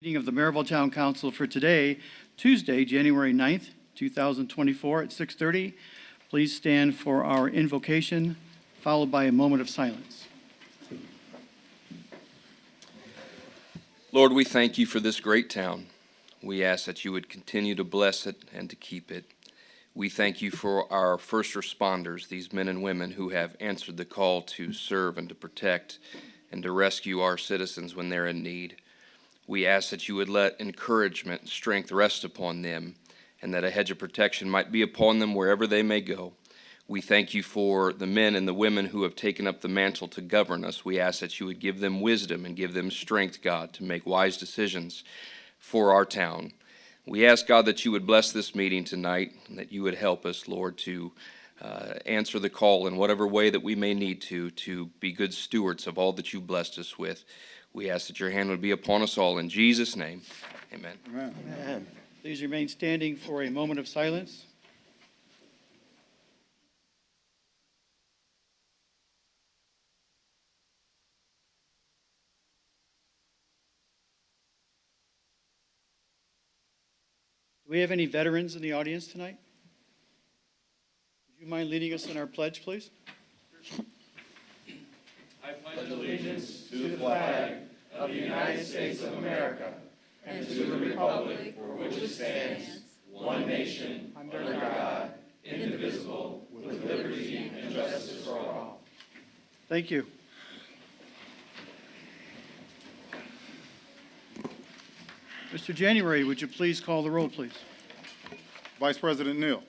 Meeting of the Merrillville Town Council for today, Tuesday, January 9th, 2024 at 6:30. Please stand for our invocation, followed by a moment of silence. Lord, we thank you for this great town. We ask that you would continue to bless it and to keep it. We thank you for our first responders, these men and women who have answered the call to serve and to protect and to rescue our citizens when they're in need. We ask that you would let encouragement and strength rest upon them, and that a hedge of protection might be upon them wherever they may go. We thank you for the men and the women who have taken up the mantle to govern us. We ask that you would give them wisdom and give them strength, God, to make wise decisions for our town. We ask, God, that you would bless this meeting tonight, and that you would help us, Lord, to answer the call in whatever way that we may need to be good stewards of all that you've blessed us with. We ask that your hand would be upon us all. In Jesus' name, amen. Amen. Amen. Please remain standing for a moment of silence. Do we have any veterans in the audience tonight? Would you mind leading us in our pledge, please? I pledge allegiance to the flag of the United States of America and to the republic for which it stands, one nation, under God, indivisible, with liberty and justice for all. Thank you. Mr. January, would you please call the roll, please? Vice President Neal.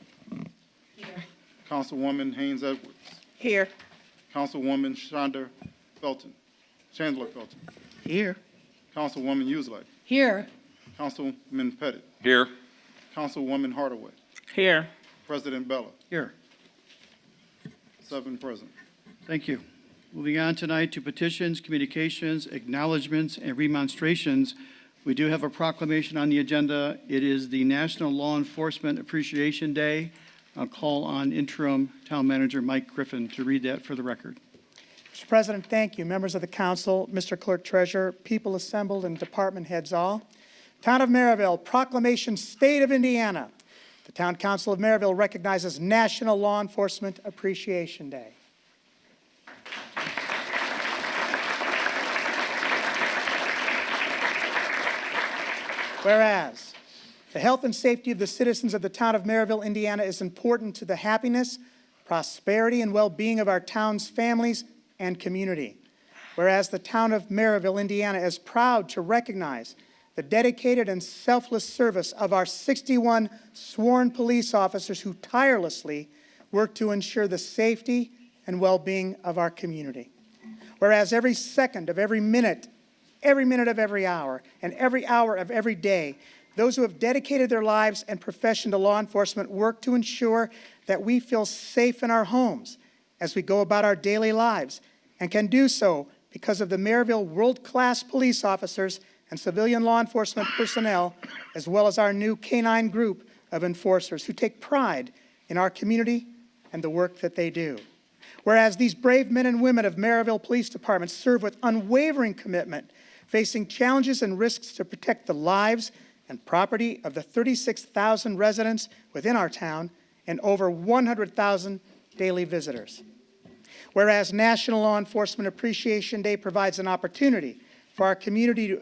Here. Councilwoman Haynes Edwards. Here. Councilwoman Chandler Felton. Here. Councilwoman Uselak. Here. Councilman Pettit. Here. Councilwoman Hardaway. Here. President Bella. Here. 7 present. Thank you. Moving on tonight to petitions, communications, acknowledgements, and remonstrations. We do have a proclamation on the agenda. It is the National Law Enforcement Appreciation Day. I'll call on interim town manager Mike Griffin to read that for the record. Mr. President, thank you. Members of the council, Mr. Clerk Treasurer, people assembled, and department heads all. Town of Merrillville, proclamation, State of Indiana. The Town Council of Merrillville recognizes National Law Enforcement Appreciation Day. Whereas the health and safety of the citizens of the town of Merrillville, Indiana is important to the happiness, prosperity, and well-being of our town's families and community. Whereas the town of Merrillville, Indiana is proud to recognize the dedicated and selfless service of our 61 sworn police officers who tirelessly work to ensure the safety and well-being of our community. Whereas every second of every minute of every hour, and every hour of every day, those who have dedicated their lives and profession to law enforcement work to ensure that we feel safe in our homes as we go about our daily lives, and can do so because of the Merrillville world-class police officers and civilian law enforcement personnel, as well as our new canine group of enforcers who take pride in our community and the work that they do. Whereas these brave men and women of Merrillville Police Department serve with unwavering commitment, facing challenges and risks to protect the lives and property of the 36,000 residents within our town and over 100,000 daily visitors. Whereas National Law Enforcement Appreciation Day provides an opportunity for our community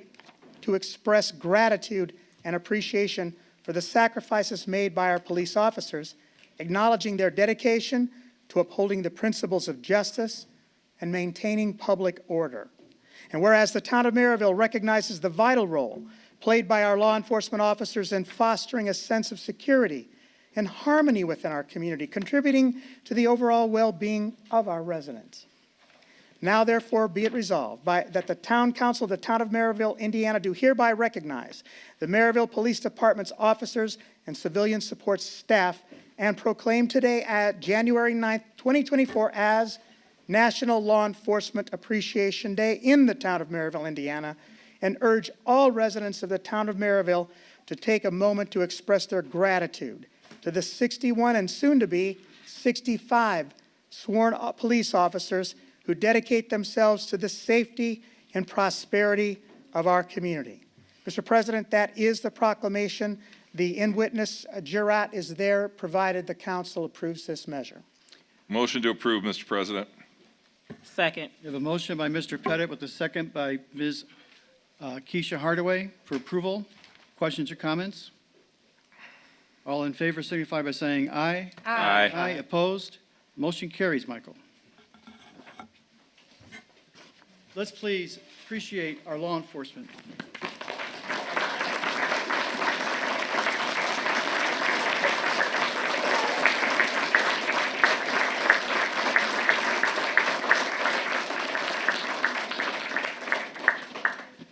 to express gratitude and appreciation for the sacrifices made by our police officers, acknowledging their dedication to upholding the principles of justice and maintaining public order. And whereas the town of Merrillville recognizes the vital role played by our law enforcement officers in fostering a sense of security and harmony within our community, contributing to the overall well-being of our residents. Now, therefore, be it resolved that the Town Council of the Town of Merrillville, Indiana, do hereby recognize the Merrillville Police Department's officers and civilian support staff and proclaim today at January 9th, 2024 as National Law Enforcement Appreciation Day in the town of Merrillville, Indiana, and urge all residents of the town of Merrillville to take a moment to express their gratitude to the 61 and soon-to-be 65 sworn police officers who dedicate themselves to the safety and prosperity of our community. Mr. President, that is the proclamation. The in-witness jurat is there, provided the council approves this measure. Motion to approve, Mr. President. Second. We have a motion by Mr. Pettit with a second by Ms. Keisha Hardaway for approval. Questions or comments? All in favor signify by saying aye. Aye. Aye, opposed? Motion carries, Michael. Let's please appreciate our law enforcement.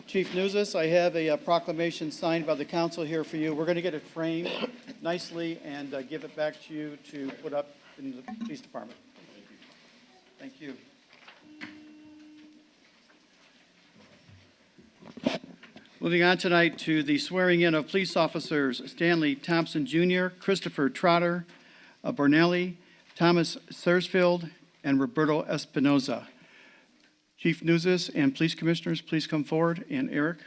Chief Newsis, I have a proclamation signed by the council here for you. We're going to get it framed nicely and give it back to you to put up in the police department. Thank you. Moving on tonight to the swearing in of police officers Stanley Thompson Jr., Christopher Trotter, Bornelli, Thomas Sarsfield, and Roberto Espinoza. Chief Newsis and police commissioners, please come forward, and Eric.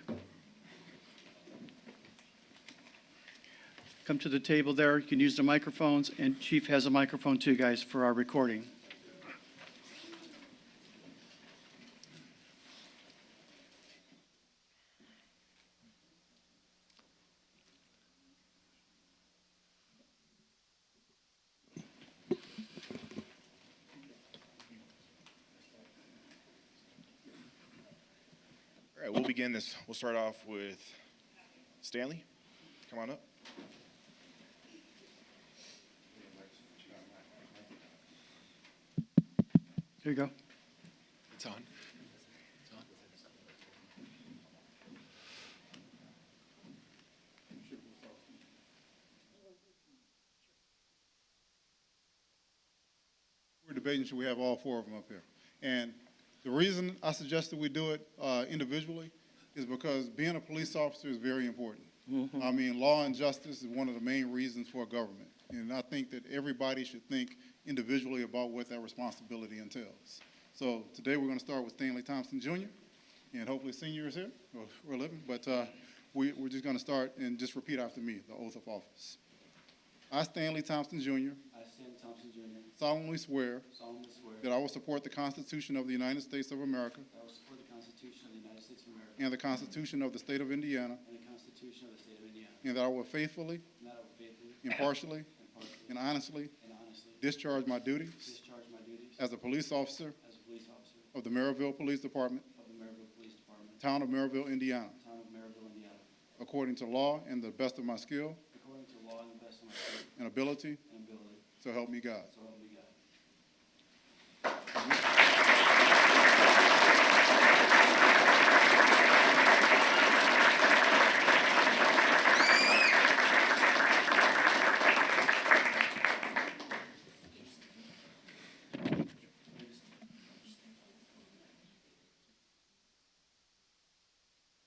Come to the table there. You can use the microphones, and Chief has a microphone too, guys, for our recording. All right, we'll begin this. We'll start off with Stanley. Come on up. There you go. It's on. We're debating, should we have all four of them up here? And the reason I suggested we do it individually is because being a police officer is very important. I mean, law and justice is one of the main reasons for government. And I think that everybody should think individually about what that responsibility entails. So today we're going to start with Stanley Thompson Jr., and hopefully senior is here, or we're living, but we're just going to start and just repeat after me, the oath of office. I, Stanley Thompson Jr., I, Stan Thompson Jr., solemnly swear solemnly swear that I will support the Constitution of the United States of America that I will support the Constitution of the United States of America and the Constitution of the State of Indiana, and the Constitution of the State of Indiana, and that I will faithfully, and that I will faithfully, impartially, impartially, and honestly and honestly discharge my duties discharge my duties as a police officer as a police officer of the Merrillville Police Department, of the Merrillville Police Department, Town of Merrillville, Indiana, Town of Merrillville, Indiana, according to law and the best of my skill according to law and the best of my skill and ability, and ability, so help me God. so help me God.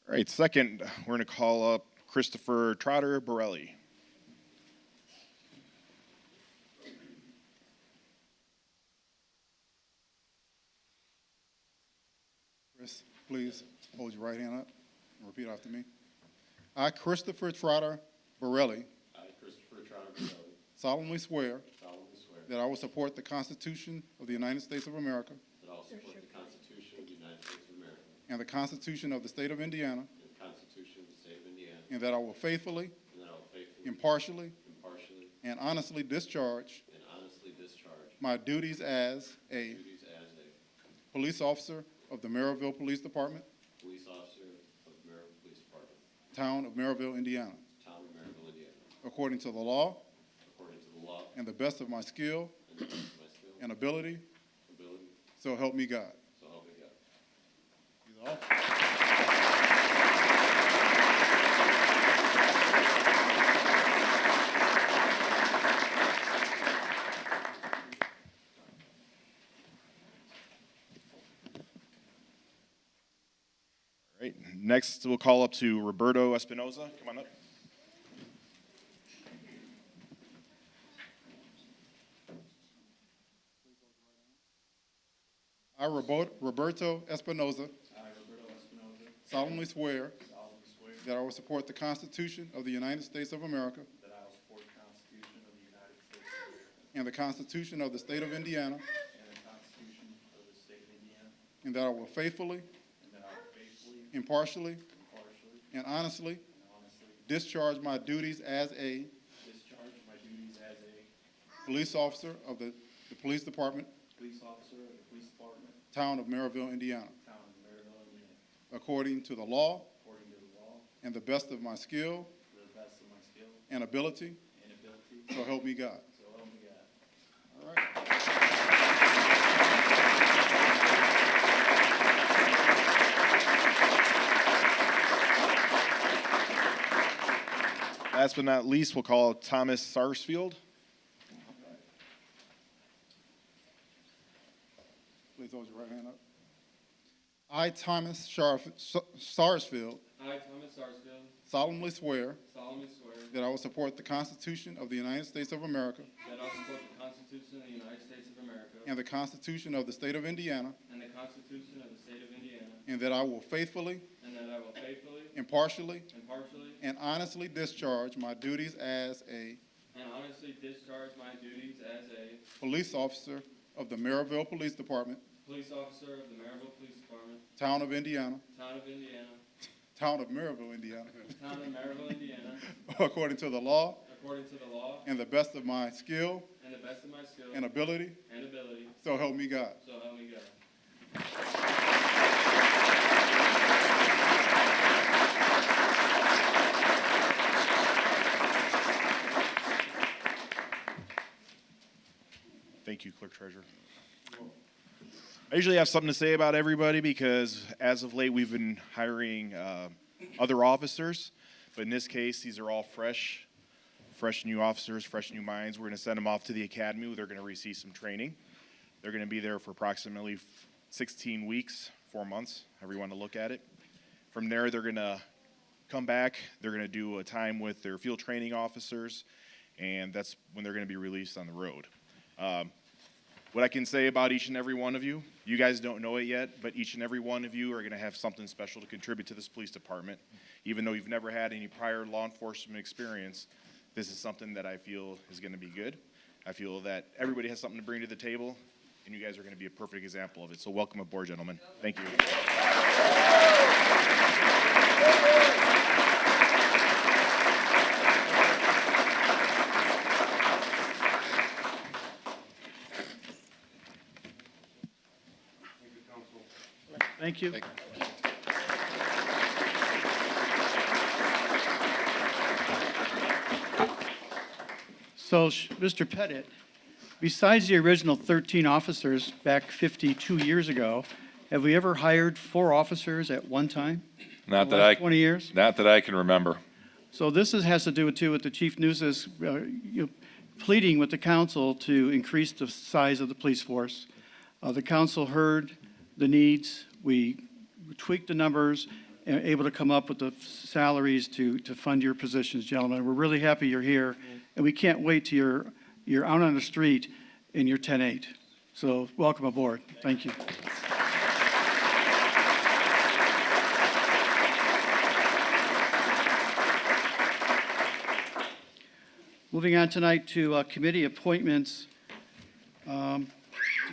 All right, second, we're going to call up Christopher Trotter Borelli. Chris, please hold your right hand up and repeat after me. I, Christopher Trotter Borelli, I, Christopher Trotter Borelli, solemnly swear solemnly swear that I will support the Constitution of the United States of America that I will support the Constitution of the United States of America and the Constitution of the State of Indiana, and the Constitution of the State of Indiana, and that I will faithfully, and that I will faithfully, impartially, impartially, and honestly discharge and honestly discharge my duties as a duties as a police officer of the Merrillville Police Department, police officer of the Merrillville Police Department, Town of Merrillville, Indiana, Town of Merrillville, Indiana, according to the law according to the law and the best of my skill and the best of my skill and ability, ability, so help me God. so help me God. These are all. All right, next we'll call up to Roberto Espinoza. Come on up. I, Roberto Espinoza, I, Roberto Espinoza, solemnly swear solemnly swear that I will support the Constitution of the United States of America that I will support the Constitution of the United States of America and the Constitution of the State of Indiana, and the Constitution of the State of Indiana, and that I will faithfully, and that I will faithfully, impartially, impartially, and honestly and honestly discharge my duties as a discharge my duties as a police officer of the Police Department, police officer of the Police Department, Town of Merrillville, Indiana, Town of Merrillville, Indiana, according to the law according to the law, and the best of my skill to the best of my skill and ability, and ability, so help me God. so help me God. All right. Last but not least, we'll call Thomas Sarsfield. Please hold your right hand up. I, Thomas Sarsfield, I, Thomas Sarsfield, solemnly swear solemnly swear that I will support the Constitution of the United States of America that I will support the Constitution of the United States of America and the Constitution of the State of Indiana, and the Constitution of the State of Indiana, and that I will faithfully, and that I will faithfully, impartially, impartially, and honestly discharge my duties as a and honestly discharge my duties as a police officer of the Merrillville Police Department, police officer of the Merrillville Police Department, Town of Indiana, Town of Indiana, Town of Merrillville, Indiana, Town of Merrillville, Indiana, according to the law according to the law and the best of my skill and the best of my skill and ability, and ability, so help me God. so help me God. Thank you, Clerk Treasurer. I usually have something to say about everybody because as of late, we've been hiring other officers. But in this case, these are all fresh new officers, fresh new minds. We're going to send them off to the academy where they're going to receive some training. They're going to be there for approximately 16 weeks, 4 months, however you want to look at it. From there, they're going to come back. They're going to do a time with their field training officers, and that's when they're going to be released on the road. What I can say about each and every one of you, you guys don't know it yet, but each and every one of you are going to have something special to contribute to this police department. Even though you've never had any prior law enforcement experience, this is something that I feel is going to be good. I feel that everybody has something to bring to the table, and you guys are going to be a perfect example of it. So welcome aboard, gentlemen. Thank you. Thank you. So, Mr. Pettit, besides the original 13 officers back 52 years ago, have we ever hired 4 officers at one time? Not in the that last I, 20 years? not that I can remember. So this has to do too with the chief News's pleading with the council to increase the size of the police force. The council heard the needs. We tweaked the numbers and are able to come up with the salaries to fund your positions, gentlemen. We're really happy you're here, and we can't wait till you're out on the street in your 10-8. So welcome aboard. Thank you. Moving on tonight to committee appointments. To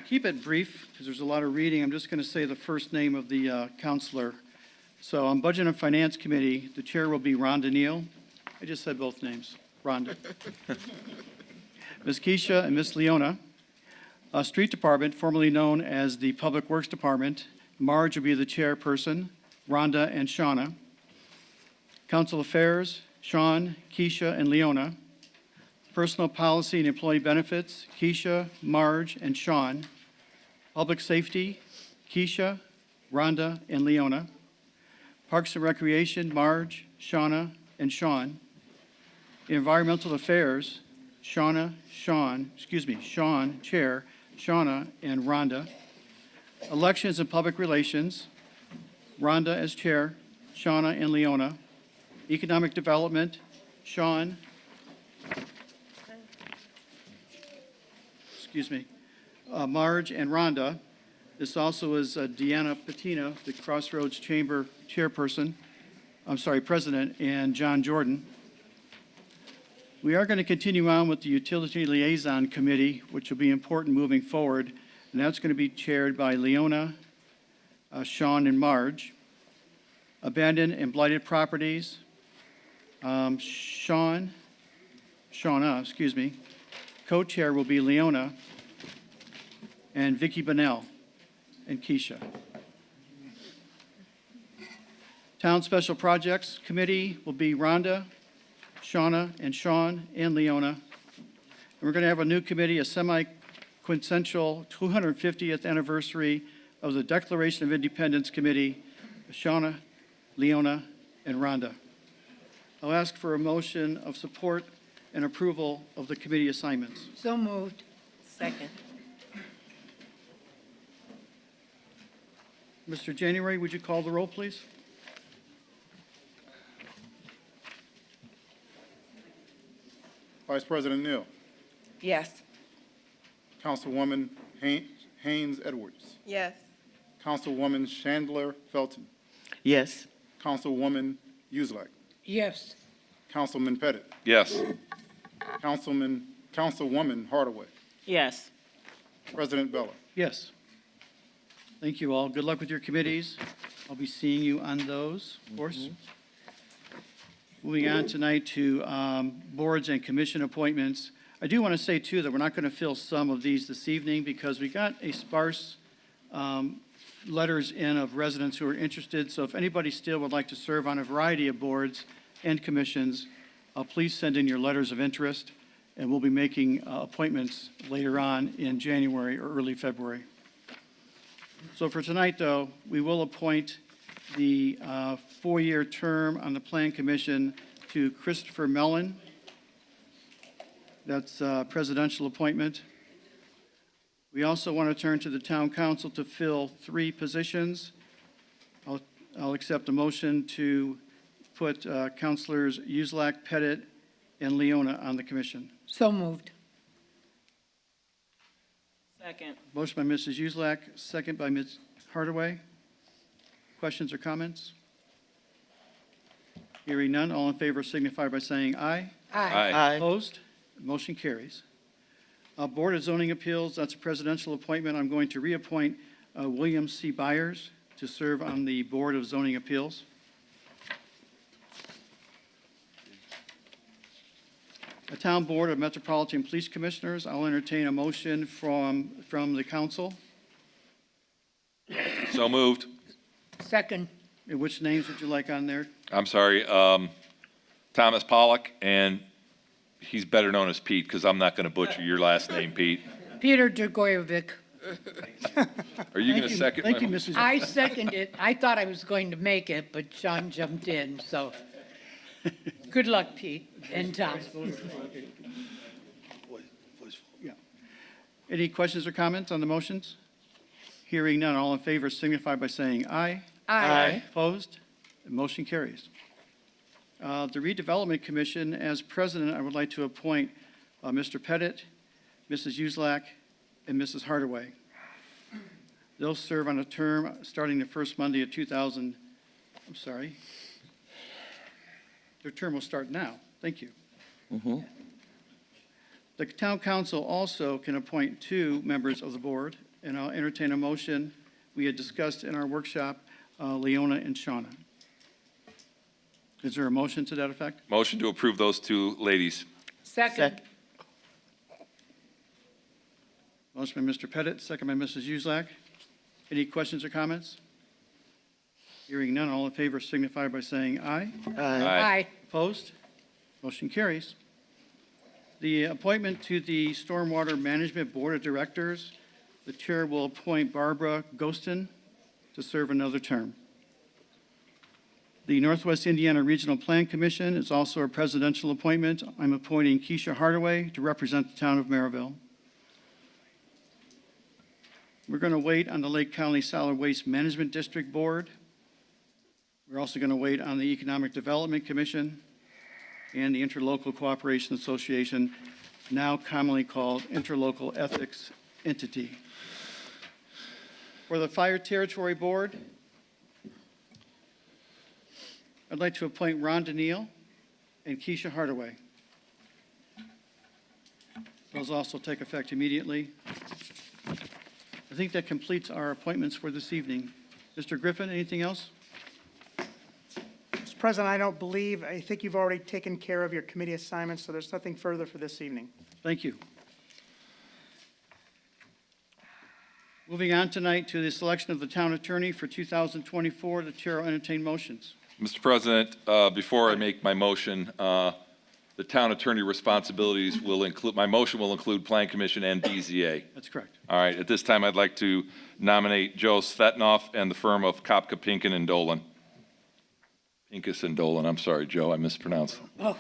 keep it brief, because there's a lot of reading, I'm just going to say the first name of the counselor. So on Budget and Finance Committee, the chair will be Rhonda Neal. I just said both names, Rhonda. Ms. Keisha and Ms. Leona. Street Department, formerly known as the Public Works Department, Marge will be the chairperson, Rhonda and Shauna. Council Affairs, Sean, Keisha, and Leona. Personal Policy and Employee Benefits, Keisha, Marge, and Sean. Public Safety, Keisha, Rhonda, and Leona. Parks and Recreation, Marge, Shauna, and Sean. Environmental Affairs, Sean, Chair, Shauna, and Rhonda. Elections and Public Relations, Rhonda as Chair, Shauna, and Leona. Economic Development, Sean, Marge and Rhonda. This also is Deanna Patina, the Crossroads Chamber Chairperson. President, and John Jordan. We are going to continue on with the Utility Liaison Committee, which will be important moving forward, and that's going to be chaired by Leona, Sean, and Marge. Abandoned and blighted properties, Shauna, excuse me. Co-chair will be Leona, and Vicky Bonnell, and Keisha. Town Special Projects Committee will be Rhonda, Shauna, and Sean, and Leona. And we're going to have a new committee, a semi-quintessential 250th anniversary of the Declaration of Independence Committee, Shauna, Leona, and Rhonda. I'll ask for a motion of support and approval of the committee assignments. So moved. Second. Mr. January, would you call the roll, please? Vice President Neal, Yes. Councilwoman Haynes Edwards, Yes. Councilwoman Chandler Felton, Yes. Councilwoman Uselak, Yes. Councilman Pettit, Yes. Councilwoman Hardaway, Yes. President Bella. Yes. Thank you all. Good luck with your committees. I'll be seeing you on those, of course. Moving on tonight to boards and commission appointments. I do want to say, too, that we're not going to fill some of these this evening because we got a sparse letters in of residents who are interested. So if anybody still would like to serve on a variety of boards and commissions, please send in your letters of interest, and we'll be making appointments later on in January or early February. So for tonight, though, we will appoint the four-year term on the Plan Commission to Christopher Mellon. That's a presidential appointment. We also want to turn to the Town Council to fill 3 positions. I'll accept a motion to put Councilors Uselak, Pettit, and Leona on the commission. So moved. Second. Motion by Mrs. Uselak, second by Ms. Hardaway. Questions or comments? Hearing none, all in favor signify by saying aye. Aye. Opposed? Motion carries. Board of Zoning Appeals, that's a presidential appointment. I'm going to reappoint William C. Byers to serve on the Board of Zoning Appeals. A Town Board of Metropolitan Police Commissioners, I'll entertain a motion from the council. So moved. Second. And which names would you like on there? I'm sorry, Thomas Pollock, and he's better known as Pete, because I'm not going to butcher your last name, Pete. Peter Dragojevic. Are you going to second my? Thank you, Mrs. I second it. I thought I was going to make it, but Sean jumped in, so good luck, Pete and Tom. Any questions or comments on the motions? Hearing none, all in favor signify by saying aye. Aye. Opposed? The motion carries. The Redevelopment Commission, as president, I would like to appoint Mr. Pettit, Mrs. Uselak, and Mrs. Hardaway. They'll serve on a term starting the first Monday of Their term will start now. Thank you. The Town Council also can appoint 2 members of the board, and I'll entertain a motion. We had discussed in our workshop, Leona and Shauna. Is there a motion to that effect? Motion to approve those 2 ladies. Second. Motion by Mr. Pettit, second by Mrs. Uselak. Any questions or comments? Hearing none, all in favor signify by saying aye. Aye. Opposed? Motion carries. The appointment to the Stormwater Management Board of Directors, the chair will appoint Barbara Ghostin to serve another term. The Northwest Indiana Regional Plan Commission is also a presidential appointment. I'm appointing Keisha Hardaway to represent the town of Merrillville. We're going to wait on the Lake County Solid Waste Management District Board. We're also going to wait on the Economic Development Commission and the Interlocal Cooperation Association, now commonly called Interlocal Ethics Entity. For the Fire Territory Board, I'd like to appoint Ron Daniil and Keisha Hardaway. Those also take effect immediately. I think that completes our appointments for this evening. Mr. Griffin, anything else? Mr. President, I think you've already taken care of your committee assignments, so there's nothing further for this evening. Thank you. Moving on tonight to the selection of the town attorney for 2024, the chair will entertain motions. Mr. President, before I make my motion, the town attorney responsibilities will include, my motion will include Plan Commission and BZA. That's correct. All right, at this time, I'd like to nominate Joe Svetnoff and the firm of Kopka, Pinkin, and Dolan. Pincus and Dolan, I'm sorry, Joe, I mispronounced. Oh,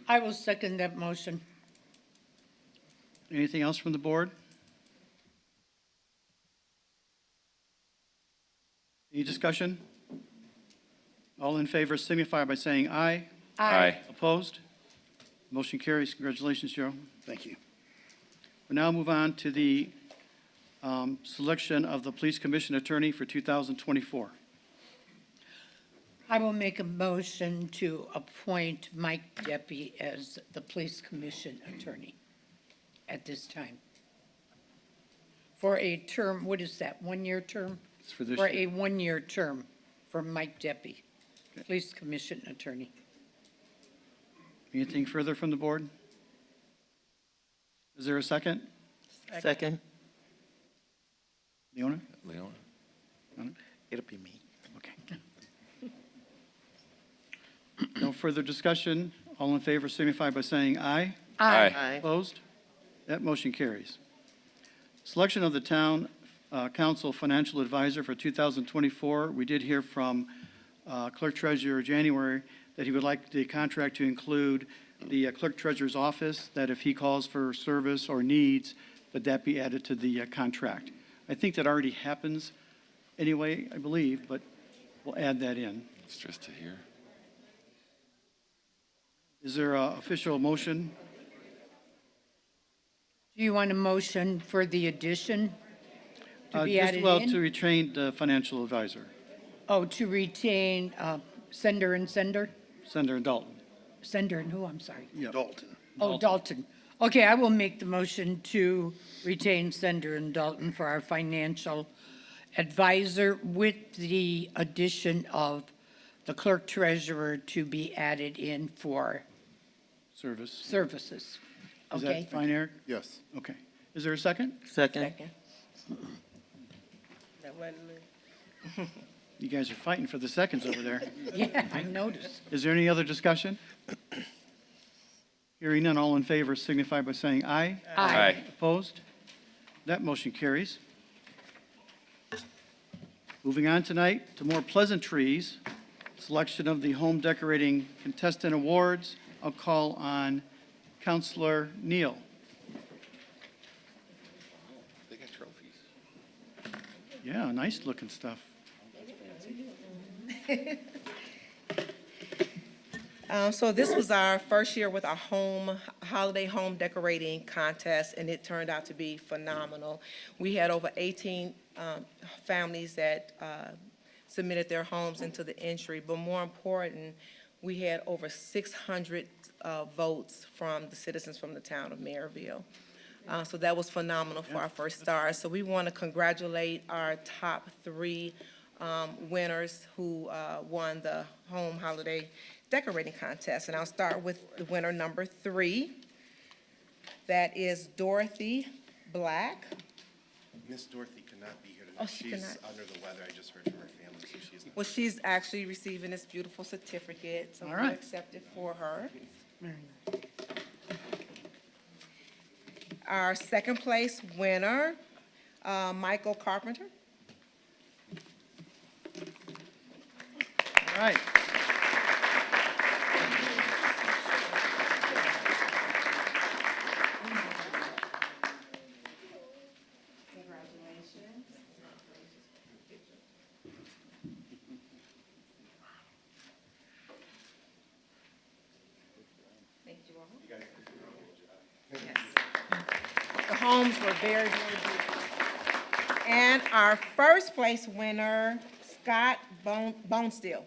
I will second that motion. Anything else from the board? Any discussion? All in favor signify by saying aye. Aye. Opposed? Motion carries. Congratulations, Joe. Thank you. We now move on to the selection of the Police Commission Attorney for 2024. I will make a motion to appoint Mike Deppie as the Police Commission Attorney at this time. For a term, what is that, 1-year term? It's for this For year. a 1-year term for Mike Deppie, Police Commission Attorney. Anything further from the board? Is there a second? Second. Leona? Leona? It'll be me. Okay. No further discussion. All in favor signify by saying aye. Aye. Opposed? That motion carries. Selection of the town council financial advisor for 2024. We did hear from Clerk Treasurer January that he would like the contract to include the Clerk Treasurer's office, that if he calls for service or needs, that be added to the contract. I think that already happens anyway, I believe, but we'll add that in. It's just to hear. Is there an official motion? Do you want a motion for the addition to be added Well, in? to retain the financial advisor, Oh, to retain Sender and Sender? Senator Dalton. Sender and who, I'm sorry? Yep. Dalton. Oh, Dalton. Okay, I will make the motion to retain Sender and Dalton for our financial advisor with the addition of the clerk treasurer to be added in for Service. services. Is Okay? that fine, Eric? Yes. Okay. Is there a second? Second. You guys are fighting for the seconds over there. Yeah, I noticed. Is there any other discussion? Hearing none, all in favor signify by saying aye. Aye. Opposed? That motion carries. Moving on tonight to more pleasantries, selection of the home decorating contestant awards. I'll call on Counselor Neal. They got trophies. Yeah, nice looking stuff. So this was our first year with our holiday home decorating contest, and it turned out to be phenomenal. We had over 18 families that submitted their homes into the entry, but more important, we had over 600 votes from the citizens from the town of Merrillville. So that was phenomenal for our first star. So we want to congratulate our top 3 winners who won the home holiday decorating contest. And I'll start with the winner number 3. That is Dorothy Black. Miss Dorothy could not be here tonight. Oh, she could She's not. under the weather. I just heard from her family, so she's not. Well, she's actually receiving this beautiful certificate, so All we'll right. accept it for her. Our second place winner, Michael Carpenter. All right. Thank you all. Yes. The homes were very, very beautiful. And our first place winner, Scott Bonesteel.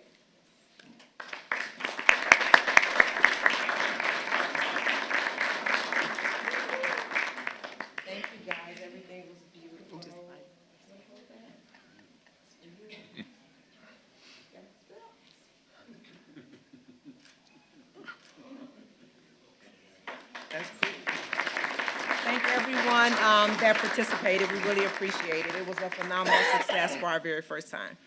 Guys, everything was beautiful. Thank everyone that participated. We really appreciate it. It was a phenomenal success for our very first time.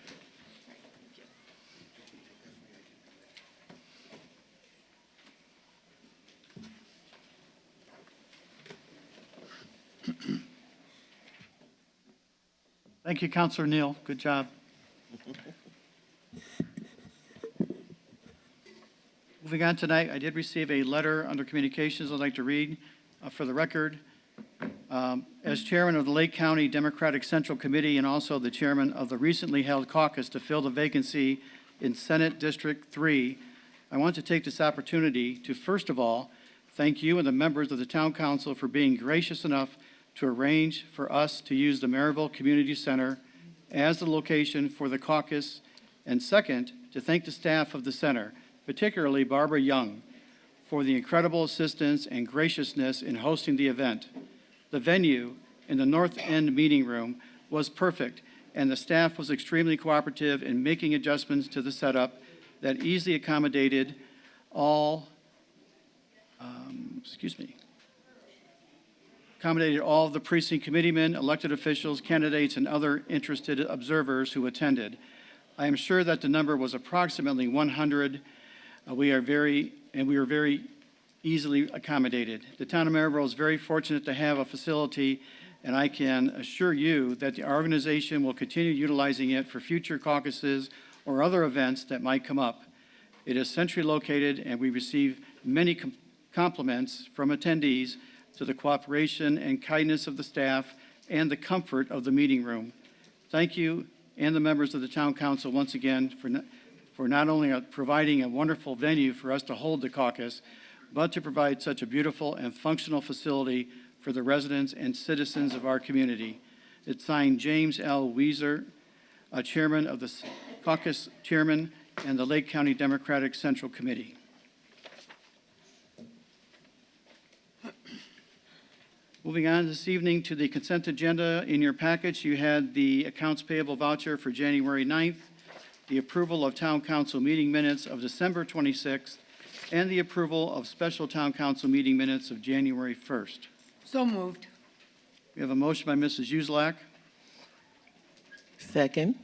Thank you, Counselor Neal. Good job. Moving on tonight, I did receive a letter under communications I'd like to read for the record. As chairman of the Lake County Democratic Central Committee and also the chairman of the recently held caucus to fill the vacancy in Senate District 3, I want to take this opportunity to, first of all, thank you and the members of the Town Council for being gracious enough to arrange for us to use the Merrillville Community Center as the location for the caucus, and second, to thank the staff of the center, particularly Barbara Young, for the incredible assistance and graciousness in hosting the event. The venue in the North End Meeting Room was perfect, and the staff was extremely cooperative in making adjustments to the setup that easily accommodated all of the precinct committeemen, elected officials, candidates, and other interested observers who attended. I am sure that the number was approximately 100. We were very easily accommodated. The town of Merrillville is very fortunate to have a facility, and I can assure you that the organization will continue utilizing it for future caucuses or other events that might come up. It is centrally located, and we receive many compliments from attendees to the cooperation and kindness of the staff and the comfort of the meeting room. Thank you and the members of the Town Council once again for not only providing a wonderful venue for us to hold the caucus, but to provide such a beautiful and functional facility for the residents and citizens of our community. It's signed James L. Weiser, Chairman of the Caucus Chairman and the Lake County Democratic Central Committee. Moving on this evening to the consent agenda. In your package, you had the accounts payable voucher for January 9th, the approval of Town Council meeting minutes of December 26th, and the approval of special Town Council meeting minutes of January 1st. So moved. We have a motion by Mrs. Uselak, Second.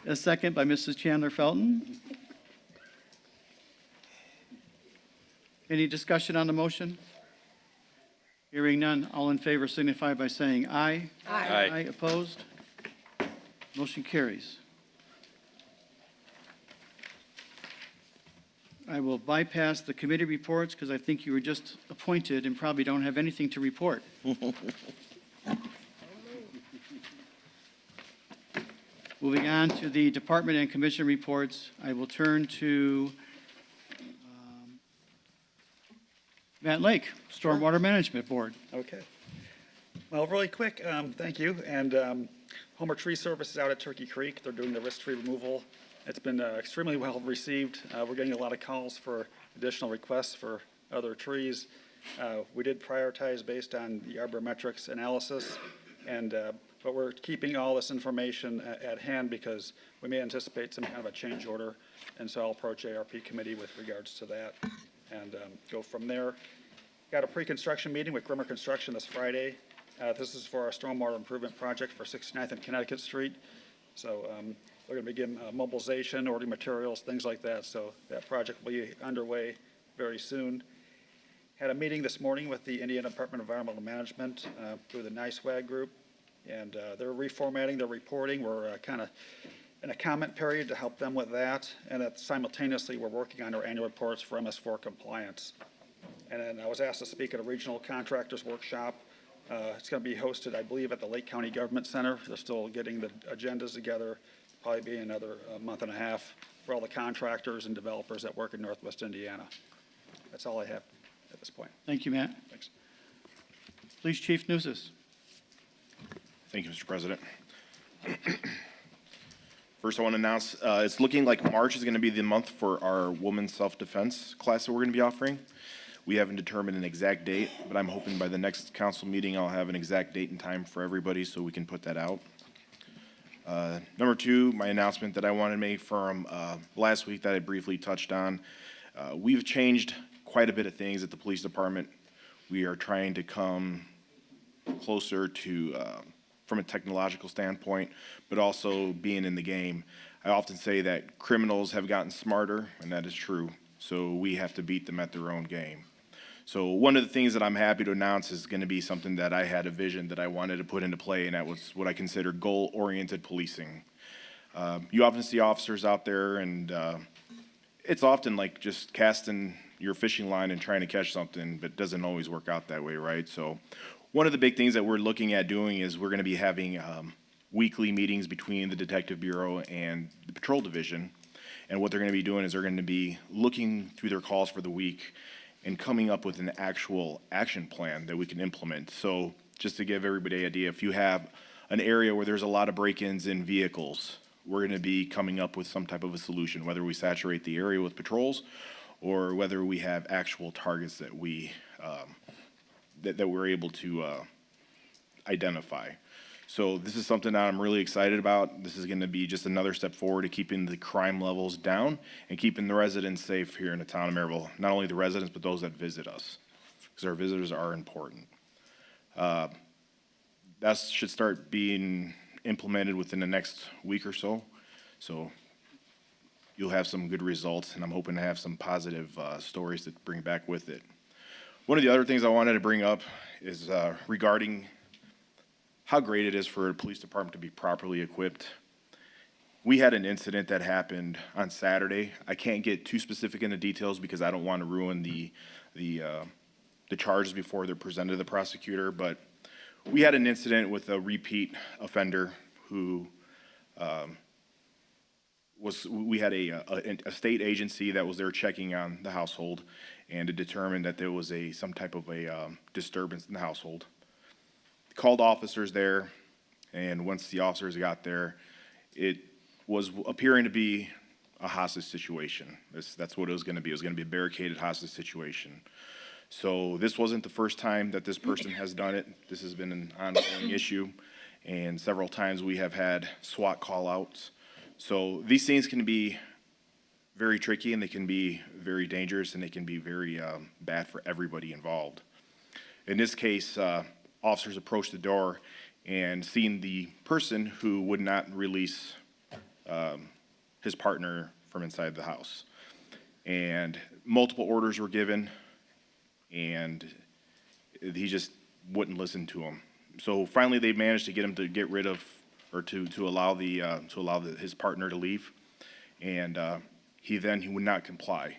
a second by Mrs. Chandler Felton. Any discussion on the motion? Hearing none, all in favor signify by saying aye. Aye. Aye, opposed? Motion carries. I will bypass the committee reports because I think you were just appointed and probably don't have anything to report. Moving on to the department and commission reports, I will turn to Matt Lake, Stormwater Management Board. Okay. Well, really quick, thank you. And Homer Tree Service is out at Turkey Creek. They're doing the risk tree removal. It's been extremely well received. We're getting a lot of calls for additional requests for other trees. We did prioritize based on the arborimetrics analysis, but we're keeping all this information at hand because we may anticipate some kind of a change order. And so I'll approach ARP committee with regards to that and go from there. Got a pre-construction meeting with Grimmer Construction this Friday. This is for our stormwater improvement project for 69th and Connecticut Street. So we're going to begin mobilization, ordering materials, things like that. So that project will be underway very soon. Had a meeting this morning with the Indiana Department of Environmental Management through the NICEWAG group, and they're reformatting their reporting. We're kind of in a comment period to help them with that, and simultaneously we're working on our annual reports for MS4 compliance. And then I was asked to speak at a regional contractors workshop. It's going to be hosted, I believe, at the Lake County Government Center. They're still getting the agendas together. Probably be another month and a half for all the contractors and developers that work in Northwest Indiana. That's all I have at this point. Thank you, Matt. Thanks. Police Chief Newsis. Thank you, Mr. President. First, I want to announce it's looking like March is going to be the month for our women's self-defense class that we're going to be offering. We haven't determined an exact date, but I'm hoping by the next council meeting, I'll have an exact date and time for everybody so we can put that out. Number two, my announcement that I wanted to make from last week that I briefly touched on. We've changed quite a bit of things at the police department. We are trying to come closer to, from a technological standpoint, but also being in the game. I often say that criminals have gotten smarter, and that is true. So we have to beat them at their own game. So one of the things that I'm happy to announce is going to be something that I had a vision that I wanted to put into play, and that was what I consider goal-oriented policing. You often see officers out there, and it's often like just casting your fishing line and trying to catch something, but it doesn't always work out that way, right? So one of the big things that we're looking at doing is we're going to be having weekly meetings between the Detective Bureau and the Patrol Division. And what they're going to be doing is they're going to be looking through their calls for the week and coming up with an actual action plan that we can implement. So just to give everybody an idea, if you have an area where there's a lot of break-ins in vehicles, we're going to be coming up with some type of a solution, whether we saturate the area with patrols or whether we have actual targets that that we're able to identify. So this is something that I'm really excited about. This is going to be just another step forward to keeping the crime levels down and keeping the residents safe here in the town of Merrillville. Not only the residents, but those that visit us, because our visitors are important. That should start being implemented within the next week or so. So you'll have some good results, and I'm hoping to have some positive stories to bring back with it. One of the other things I wanted to bring up is regarding how great it is for a police department to be properly equipped. We had an incident that happened on Saturday. I can't get too specific in the details because I don't want to ruin the charges before they're presented to the prosecutor, but we had an incident with a repeat offender who we had a state agency that was there checking on the household, and it determined that there was some type of a disturbance in the household. Called officers there, and once the officers got there, it was appearing to be a hostage situation. That's what it was going to be. It was going to be a barricaded hostage situation. So this wasn't the first time that this person has done it. This has been an ongoing issue, and several times we have had SWAT call-outs. So these things can be very tricky, and they can be very dangerous, and they can be very bad for everybody involved. In this case, officers approached the door and seen the person who would not release his partner from inside the house. And multiple orders were given, and he just wouldn't listen to them. So finally, they managed to get him to get rid of, or to allow his partner to leave, and he would not comply.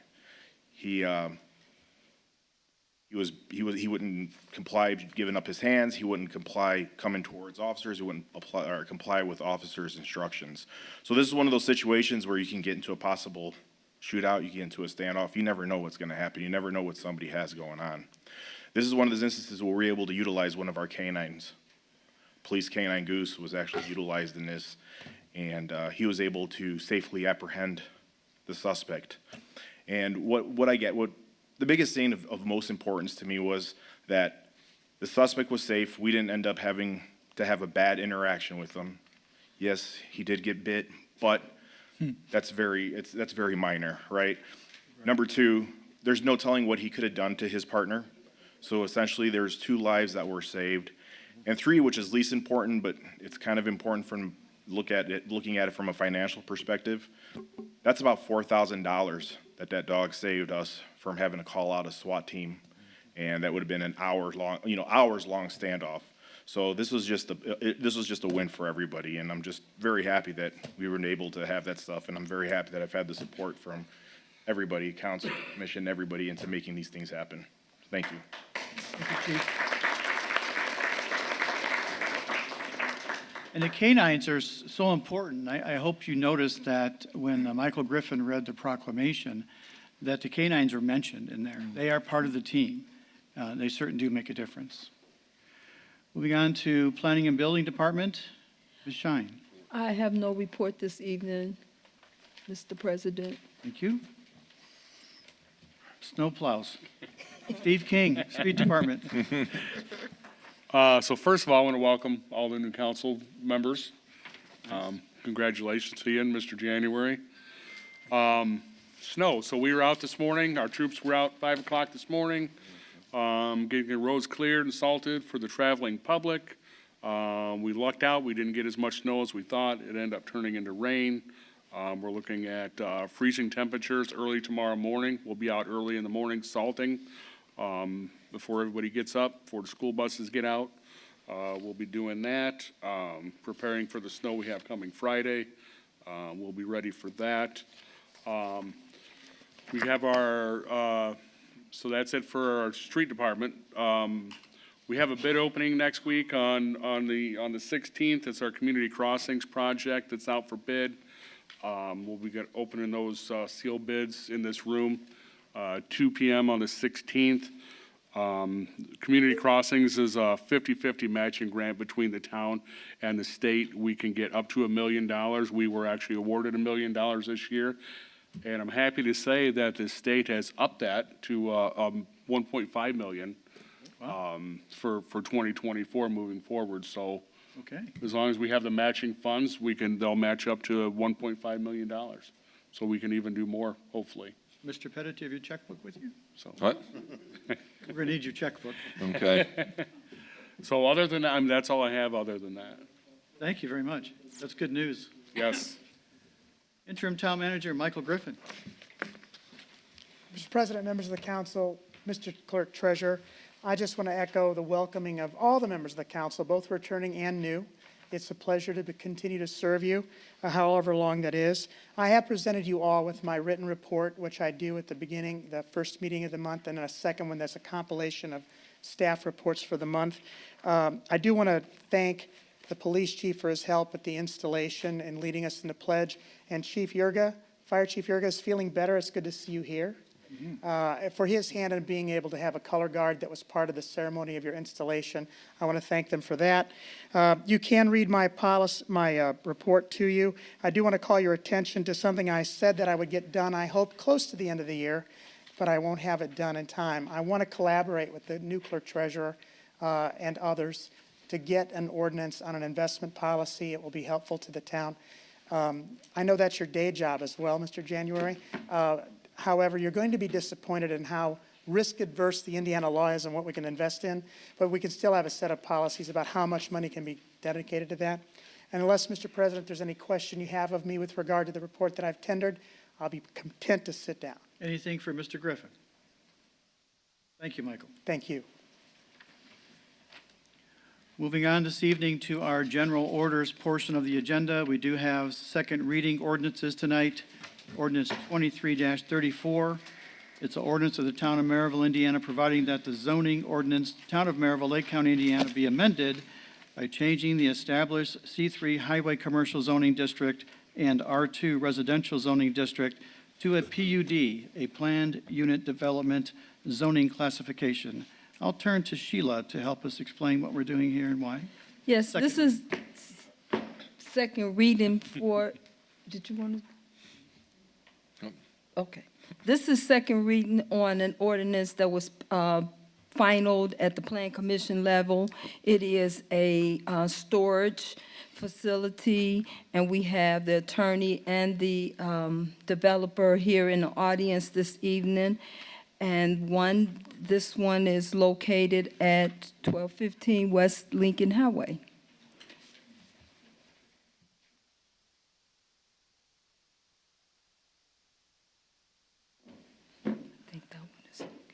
He wouldn't comply giving up his hands. He wouldn't comply coming towards officers. He wouldn't comply with officers' instructions. So this is one of those situations where you can get into a possible shootout. You get into a standoff. You never know what's going to happen. You never know what somebody has going on. This is one of those instances where we're able to utilize one of our canines. Police canine Goose was actually utilized in this, and he was able to safely apprehend the suspect. And the biggest thing of most importance to me was that the suspect was safe. We didn't end up having to have a bad interaction with him. Yes, he did get bit, but that's very minor, right? Number two, there's no telling what he could have done to his partner. So essentially, there's 2 lives that were saved. And 3, which is least important, but it's kind of important from looking at it from a financial perspective, that's about $4,000 that dog saved us from having to call out a SWAT team, and that would have been an hours long standoff. So this was just a win for everybody, and I'm just very happy that we were able to have that stuff, and I'm very happy that I've had the support from everybody, council, commission, everybody, into making these things happen. Thank you. Thank you, Chief. And the canines are so important. I hope you noticed that when Michael Griffin read the proclamation, that the canines are mentioned in there. They are part of the team. They certainly do make a difference. Moving on to Planning and Building Department, Ms. Shine. I have no report this evening, Mr. President. Thank you. Snow plows. Steve King, Street Department. So first of all, I want to welcome all the new council members. Congratulations to you, Mr. January. Snow, so we were out this morning, our troops were out 5 o'clock this morning, getting the roads cleared and salted for the traveling public. We lucked out, we didn't get as much snow as we thought, it ended up turning into rain. We're looking at freezing temperatures early tomorrow morning. We'll be out early in the morning salting before everybody gets up, before the school buses get out. We'll be doing that, preparing for the snow we have coming Friday. We'll be ready for that. We have our, so that's it for our street department. We have a bid opening next week on the 16th. It's our community crossings project that's out for bid. We'll be opening those sealed bids in this room, 2 p.m. on the 16th. Community crossings is a 50-50 matching grant between the town and the state. We can get up to $1 million. We were actually awarded $1 million this year. And I'm happy to say that the state has upped that to $1.5 million for 2024 moving forward. So Okay. as long as we have the matching funds, they'll match up to $1.5 million. So we can even do more, hopefully. Mr. Pettit, do you have your checkbook with you? So, What? We're going to need your checkbook. Okay. so other than that, I mean, that's all I have other than that. Thank you very much. That's good news. Yes. Interim Town Manager Michael Griffin. Mr. President, members of the council, Mr. Clerk Treasurer, I just want to echo the welcoming of all the members of the council, both returning and new. It's a pleasure to continue to serve you, however long that is. I have presented you all with my written report, which I do at the beginning, the first meeting of the month, and then a second one that's a compilation of staff reports for the month. I do want to thank the police chief for his help at the installation and leading us in the pledge. And Chief Yurga, Fire Chief Yurga is feeling better. It's good to see you here. For his hand in being able to have a color guard that was part of the ceremony of your installation. I want to thank them for that. You can read my report to you. I do want to call your attention to something I said that I would get done, I hope, close to the end of the year, but I won't have it done in time. I want to collaborate with the new clerk treasurer and others to get an ordinance on an investment policy. It will be helpful to the town. I know that's your day job as well, Mr. January. However, you're going to be disappointed in how risk-adverse the Indiana law is and what we can invest in, but we can still have a set of policies about how much money can be dedicated to that. And unless, Mr. President, there's any question you have of me with regard to the report that I've tendered, I'll be content to sit down. Anything for Mr. Griffin? Thank you, Michael. Thank you. Moving on this evening to our general orders portion of the agenda, we do have second reading ordinances tonight. Ordinance 23-34. It's an ordinance of the Town of Merrillville, Indiana, providing that the zoning ordinance, Town of Merrillville, Lake County, Indiana, be amended by changing the established C3 Highway Commercial Zoning District and R2 Residential Zoning District to a PUD, a Planned Unit Development Zoning Classification. I'll turn to Sheila to help us explain what we're doing here and why. Yes, this is second reading for, did you want to? Okay. This is second reading on an ordinance that was finalized at the Plan Commission level. It is a storage facility, and we have the attorney and the developer here in the audience this evening. And this one is located at 1215 West Lincoln Highway.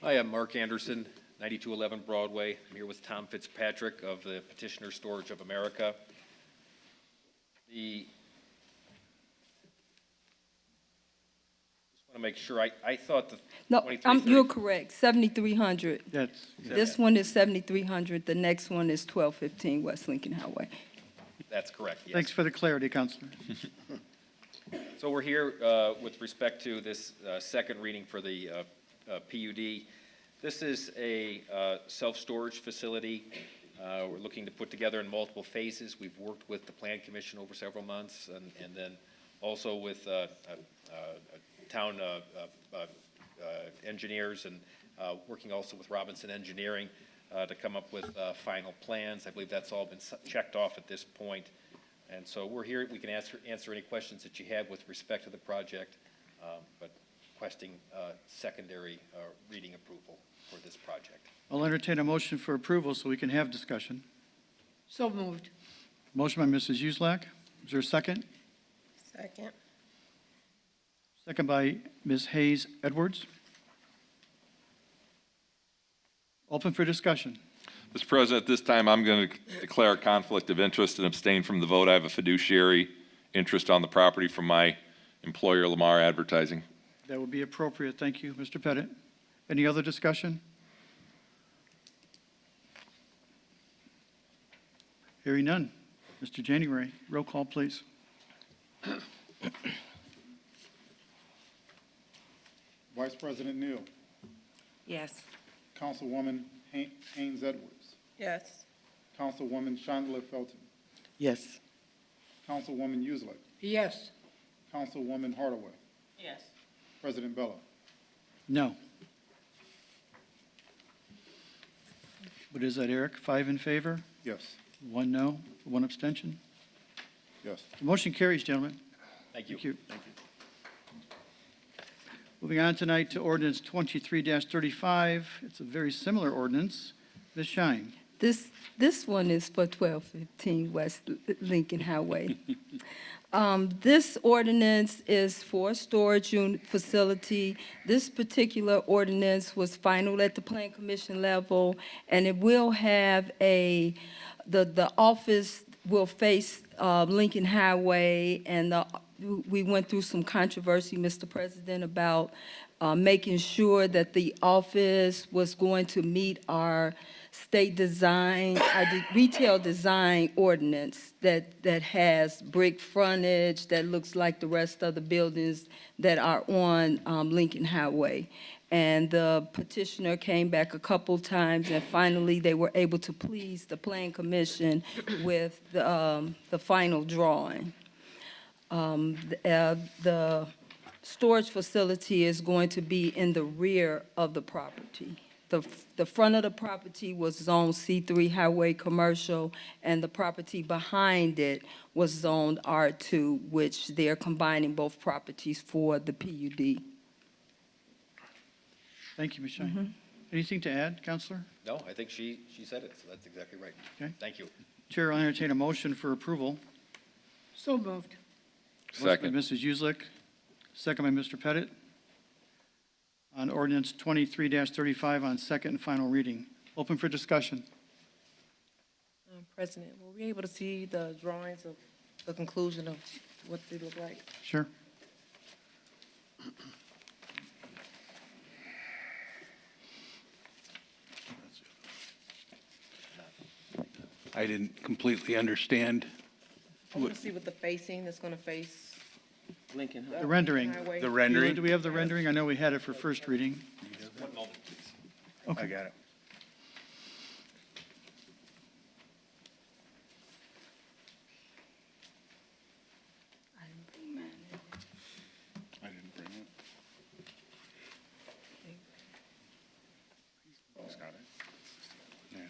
Hi, I'm Mark Anderson, 9211 Broadway. I'm here with Tom Fitzpatrick of the Petitioner Storage of America. Just want to make sure, I thought the No, 2330 you're correct, 7300. That's, This one is 7300, the next one is 1215 West Lincoln Highway. That's correct, yes. thanks for the clarity, Councilor. So we're here with respect to this second reading for the PUD. This is a self-storage facility. We're looking to put together in multiple phases. We've worked with the Plan Commission over several months, and then also with town engineers, and working also with Robinson Engineering to come up with final plans. I believe that's all been checked off at this point. And so we're here, we can answer any questions that you have with respect to the project, but requesting secondary reading approval for this project. I'll entertain a motion for approval so we can have discussion. So moved. Motion by Mrs. Uselak. Is there a second? Second. Second by Ms. Hayes Edwards. Open for discussion. Mr. President, at this time, I'm going to declare a conflict of interest and abstain from the vote. I have a fiduciary interest on the property from my employer, Lamar Advertising. That would be appropriate. Thank you, Mr. Pettit. Any other discussion? Hearing none. Mr. January, roll call, please. Vice President Neal, Yes. Councilwoman Haynes Edwards, Yes. Councilwoman Chandler Felton, Yes. Councilwoman Uselak, Yes. Councilwoman Hardaway, Yes. President Bella. No. What is that, Eric? 5 in favor, Yes. 1 no, 1 abstention? Yes. The motion carries, gentlemen. Thank you. Thank you. Moving on tonight to ordinance 23-35. It's a very similar ordinance. Ms. Shine. This one is for 1215 West Lincoln Highway. This ordinance is for a storage unit facility. This particular ordinance was final at the Plan Commission level, and it will have the office will face Lincoln Highway, and we went through some controversy, Mr. President, about making sure that the office was going to meet our state design, retail design ordinance that has brick frontage, that looks like the rest of the buildings that are on Lincoln Highway. And the petitioner came back a couple times, and finally they were able to please the Plan Commission with the final drawing. The storage facility is going to be in the rear of the property. The front of the property was Zone C3 Highway Commercial, and the property behind it was zoned R2, which they're combining both properties for the PUD. Thank you, Ms. Shine. Anything to add, Counselor? No, I think she said it, so that's exactly right. Okay. Thank you. Chair will entertain a motion for approval. So moved. Second. Motion by Mrs. Uselak, second by Mr. Pettit. On ordinance 23-35 on second and final reading. Open for discussion. President, were we able to see the drawings of the conclusion of what they look like? Sure. I didn't completely understand. I want to see what the facing that's going to face. Lincoln. The rendering. Highway. The rendering? Do we have the rendering? I know we had it for first reading. One moment, please. I got it. I didn't bring it. He's got it. Yeah.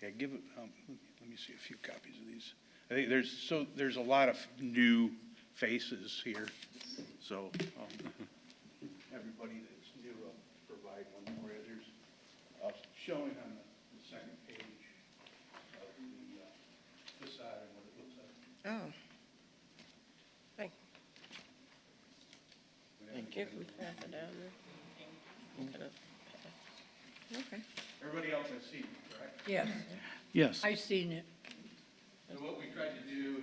Yeah, give it, let me see a few copies of these. I think there's a lot of new faces here, so, everybody that's new, I'll provide one more. There's, showing on the second page of the facade and what it looks like. Oh. Thank you. Pass it down there. Okay. Everybody else has seen it, correct? Yes, Yes. I've seen it. And what we tried to do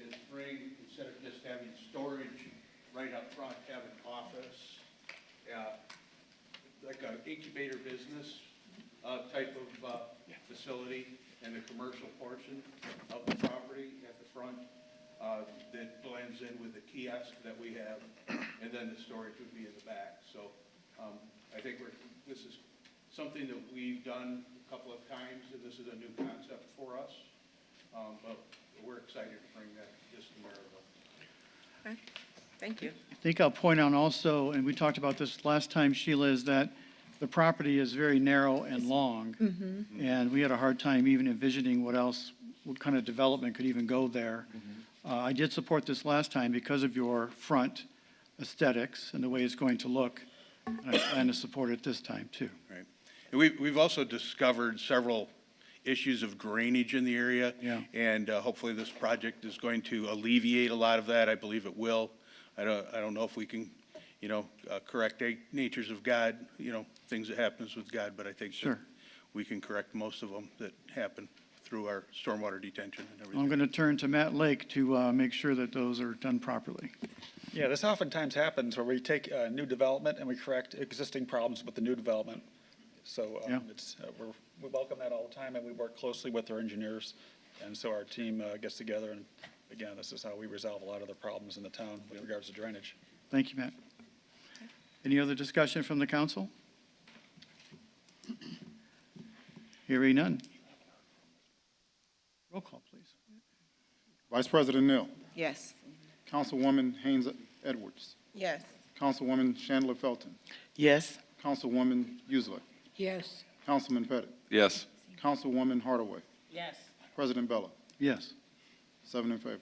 is bring, instead of just having storage right up front, have an office, like an incubator business type of facility, and the commercial portion of the property at the front that blends in with the kiosk that we have, and then the storage would be in the back. So I think this is something that we've done a couple of times, and this is a new concept for us. But we're excited to bring this to Merrillville. Okay. Thank you. I think I'll point out also, and we talked about this last time, Sheila, is that the property is very narrow and long. And we had a hard time even envisioning what kind of development could even go there. I did support this last time because of your front aesthetics and the way it's going to look. And I plan to support it this time, too. Right. And we've also discovered several issues of drainage in the area. Yeah. And hopefully this project is going to alleviate a lot of that. I believe it will. I don't know if we can, correct natures of God, things that happens with God, but I think Sure. that we can correct most of them that happen through our stormwater detention and everything. I'm going to turn to Matt Lake to make sure that those are done properly. Yeah, this oftentimes happens where we take new development and we correct existing problems with the new development. So Yeah. we welcome that all the time, and we work closely with our engineers. And so our team gets together, and again, this is how we resolve a lot of the problems in the town with regards to drainage. Thank you, Matt. Any other discussion from the council? Hearing none. Roll call, please. Vice President Neal, Yes. Councilwoman Haynes Edwards, Yes. Councilwoman Chandler Felton, Yes. Councilwoman Uselak, Yes. Councilman Pettit, Yes. Councilwoman Hardaway, Yes. President Bella, Yes. 7 in favor.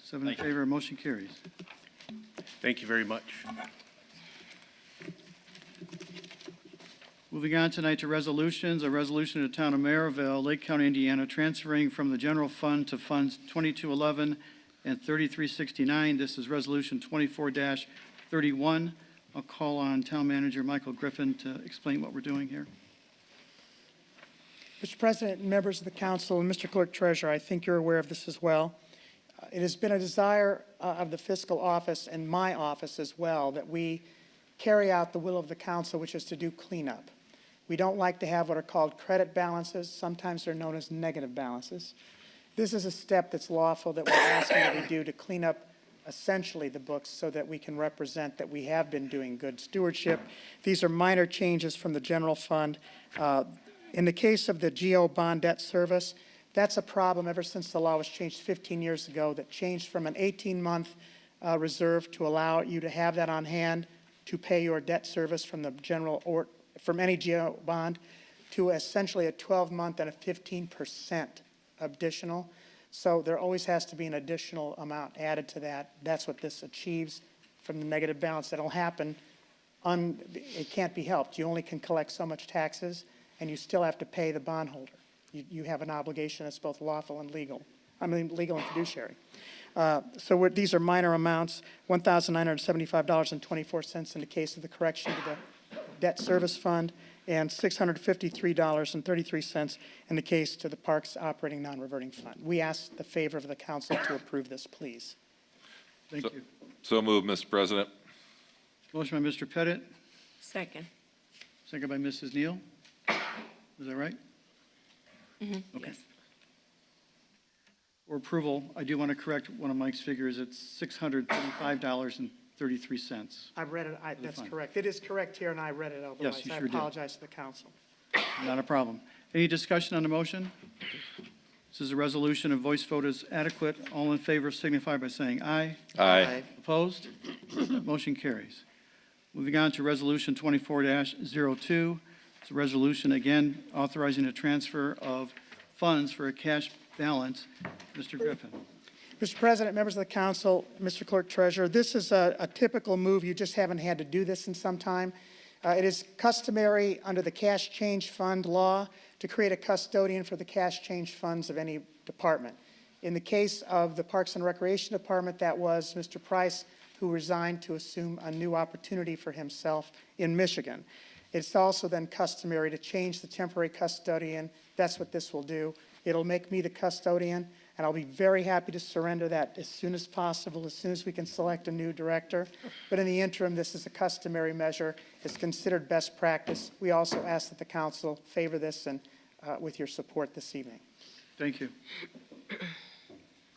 7 in favor, motion carries. Thank you very much. Moving on tonight to resolutions, a resolution of the town of Merrillville, Lake County, Indiana, transferring from the general fund to funds 2211 and 3369. This is resolution 24-31. I'll call on town manager Michael Griffin to explain what we're doing here. Mr. President, members of the council, and Mr. Clerk Treasurer, I think you're aware of this as well. It has been a desire of the fiscal office and my office as well that we carry out the will of the council, which is to do cleanup. We don't like to have what are called credit balances. Sometimes they're known as negative balances. This is a step that's lawful that we're asking that we do to clean up essentially the books so that we can represent that we have been doing good stewardship. These are minor changes from the general fund. In the case of the GO bond debt service, that's a problem ever since the law was changed 15 years ago, that changed from an 18-month reserve to allow you to have that on hand to pay your debt service from the general or from any GO bond to essentially a 12-month and a 15% additional. So there always has to be an additional amount added to that. That's what this achieves from the negative balance. That'll happen. It can't be helped. You only can collect so much taxes, and you still have to pay the bondholder. You have an obligation that's both lawful and legal. Legal and fiduciary. These are minor amounts, $1,975.24 in the case of the correction to the debt service fund, and $653.33 in the case to the Parks Operating Non-Reverting Fund. We ask the favor of the council to approve this, please. Thank you. So moved, Mr. President. Motion by Mr. Pettit, Second. second by Mrs. Neal. Is that right? Okay. Yes. For approval, I do want to correct one of Mike's figures. It's $635.33. I read it, that's fund. correct. It is correct here, and I read it otherwise. you I sure did. apologize to the council. Not a problem. Any discussion on the motion? This is a resolution. A voice vote is adequate. All in favor signify by saying aye. Aye. Opposed? Motion carries. Moving on to Resolution 24-02. It's a resolution, again, authorizing a transfer of funds for a cash balance. Mr. Griffin. Mr. President, members of the council, Mr. Clerk Treasurer, this is a typical move. You just haven't had to do this in some time. It is customary under the cash change fund law to create a custodian for the cash change funds of any department. In the case of the Parks and Recreation Department, that was Mr. Price, who resigned to assume a new opportunity for himself in Michigan. It's also then customary to change the temporary custodian. That's what this will do. It'll make me the custodian, and I'll be very happy to surrender that as soon as possible, as soon as we can select a new director. But in the interim, this is a customary measure. It's considered best practice. We also ask that the council favor this and with your support this evening. Thank you.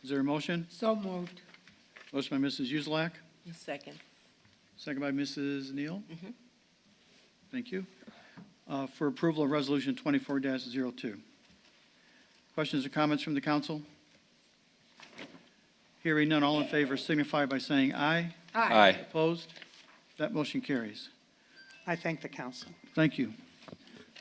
Is there a motion? So moved. Motion by Mrs. Uselak, Second. second by Mrs. Neal. Thank you. For approval of Resolution 24-02. Questions or comments from the council? Hearing none, all in favor signify by saying aye. Aye. Opposed? That motion carries. I thank the council. Thank you.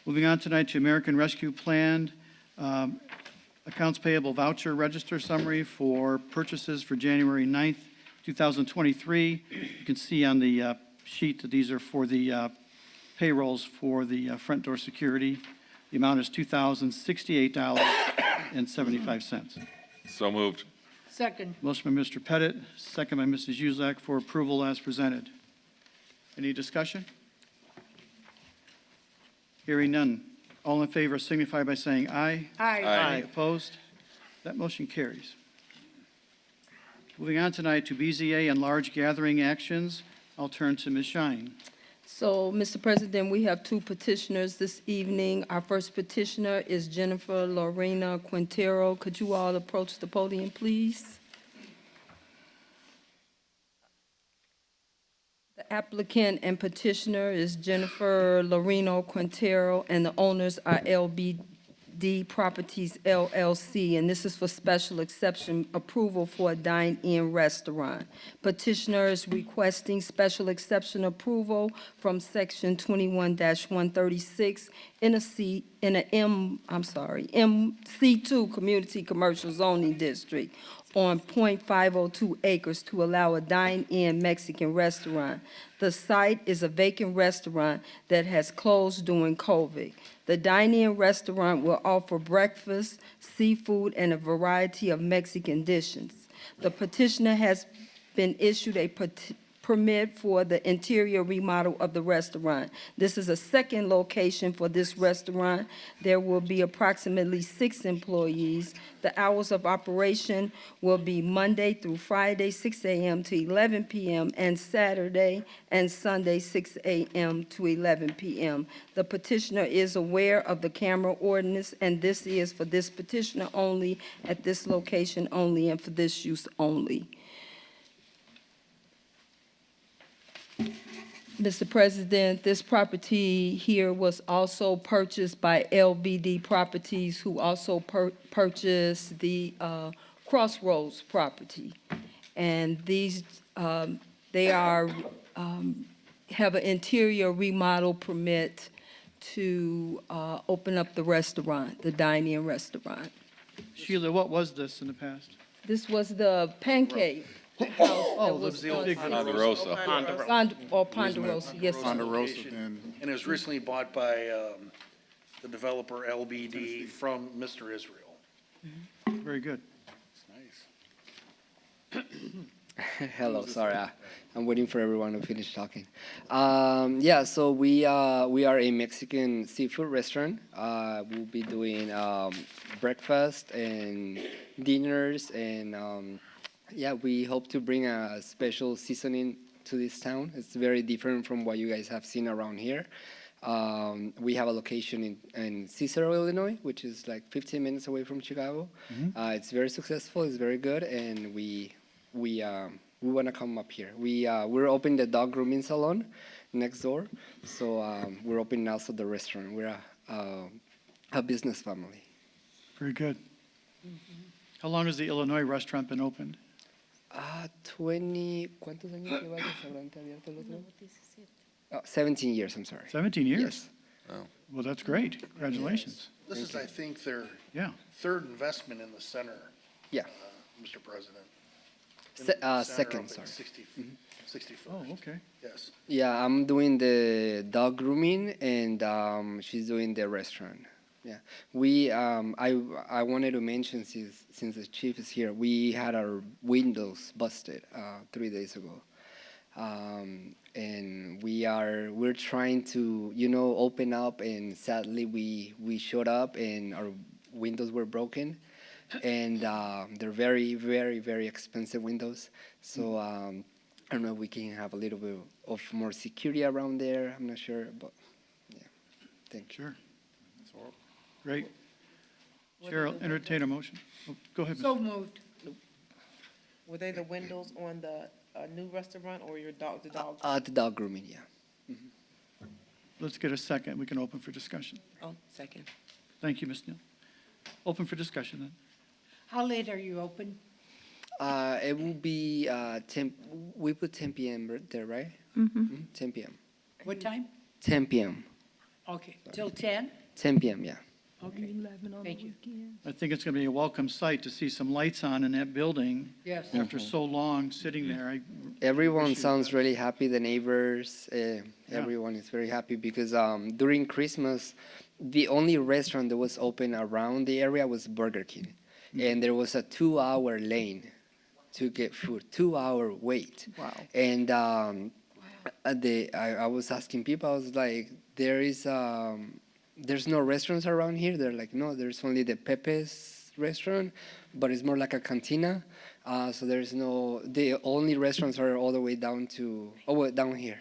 Moving on tonight to American Rescue Plan, accounts payable voucher register summary for purchases for January 9th, 2023. You can see on the sheet that these are for the payrolls for the front door security. The amount is $2,068.75. So moved. Second. Motion by Mr. Pettit, second by Mrs. Uszak for approval as presented. Any discussion? Hearing none. All in favor signify by saying aye. Aye. Opposed? That motion carries. Moving on tonight to BZA and large gathering actions. I'll turn to Ms. Shine. So, Mr. President, we have two petitioners this evening. Our first petitioner is Jennifer Lorena Quintero. Could you all approach the podium, please? The applicant and petitioner is Jennifer Lorena Quintero, and the owners are LBD Properties LLC, and this is for special exception approval for a dine-in restaurant. Petitioner is requesting special exception approval from Section 21-136 in a MC2 Community Commercial Zoning District on .502 acres to allow a dine-in Mexican restaurant. The site is a vacant restaurant that has closed during COVID. The dine-in restaurant will offer breakfast, seafood, and a variety of Mexican dishes. The petitioner has been issued a permit for the interior remodel of the restaurant. This is a second location for this restaurant. There will be approximately 6 employees. The hours of operation will be Monday through Friday, 6 a.m. to 11 p.m., and Saturday and Sunday, 6 a.m. to 11 p.m. The petitioner is aware of the camera ordinance, and this is for this petitioner only, at this location only, and for this use only. Mr. President, this property here was also purchased by LBD Properties, who also purchased the Crossroads property. And these, they are, have an interior remodel permit to open up the restaurant, the dine-in restaurant. Sheila, what was this in the past? This was the pancake house that was the big Ponderosa. Ponderosa, yes, sir. Ponderosa, and And it was recently bought by the developer LBD from Mr. Israel. Very good. Hello, sorry, I'm waiting for everyone to finish talking. Yeah, so we are a Mexican seafood restaurant. We'll be doing breakfast and dinners, and yeah, we hope to bring a special seasoning to this town. It's very different from what you guys have seen around here. We have a location in Cicero, Illinois, which is like 15 minutes away from Chicago. It's very successful, it's very good, and we want to come up here. We're opening the dog grooming salon next door, so we're opening also the restaurant. We're a business family. Very good. How long has the Illinois restaurant been opened? 20, ¿cuántos años lleva el restaurante abierto el otro? 17 years, I'm sorry. 17 years? Yes. Well, that's great. Congratulations. This is, I think, their Yeah. third investment in the center, Yeah. Mr. President. Second, sorry. 61st. Oh, okay. Yes. Yeah, I'm doing the dog grooming, and she's doing the restaurant. Yeah, I wanted to mention, since the chief is here, we had our windows busted 3 days ago, and we're trying to open up, and sadly we showed up and our windows were broken, and they're very, very, very expensive windows. So I don't know if we can have a little bit of more security around there. I'm not sure, but yeah, thank you. Sure. Great. Chair, I'll entertain a motion. Oh, go ahead, Ms. So moved. Were they the windows on the new restaurant or the dog? The dog grooming, yeah. Let's get a second. We can open for discussion. Oh, second. Thank you, Ms. Neal. Open for discussion then. How late are you open? It will be 10, we put 10 p.m. there, right? 10 p.m. What time? 10 p.m. Okay, till 10? 10 p.m., yeah. Okay, thank you. I think it's going to be a welcome sight to see some lights on in that building Yes. after so long sitting there. Everyone appreciate sounds that. really happy, the neighbors, everyone is very happy because during Christmas, the only restaurant that was open around the area was Burger King. And there was a 2-hour lane to get food, 2-hour wait. Wow. And I was asking people, I was like, there's no restaurants around here. They're like, no, there's only the Pepe's restaurant, but it's more like a cantina. So there's no, the only restaurants are all the way down to, down here.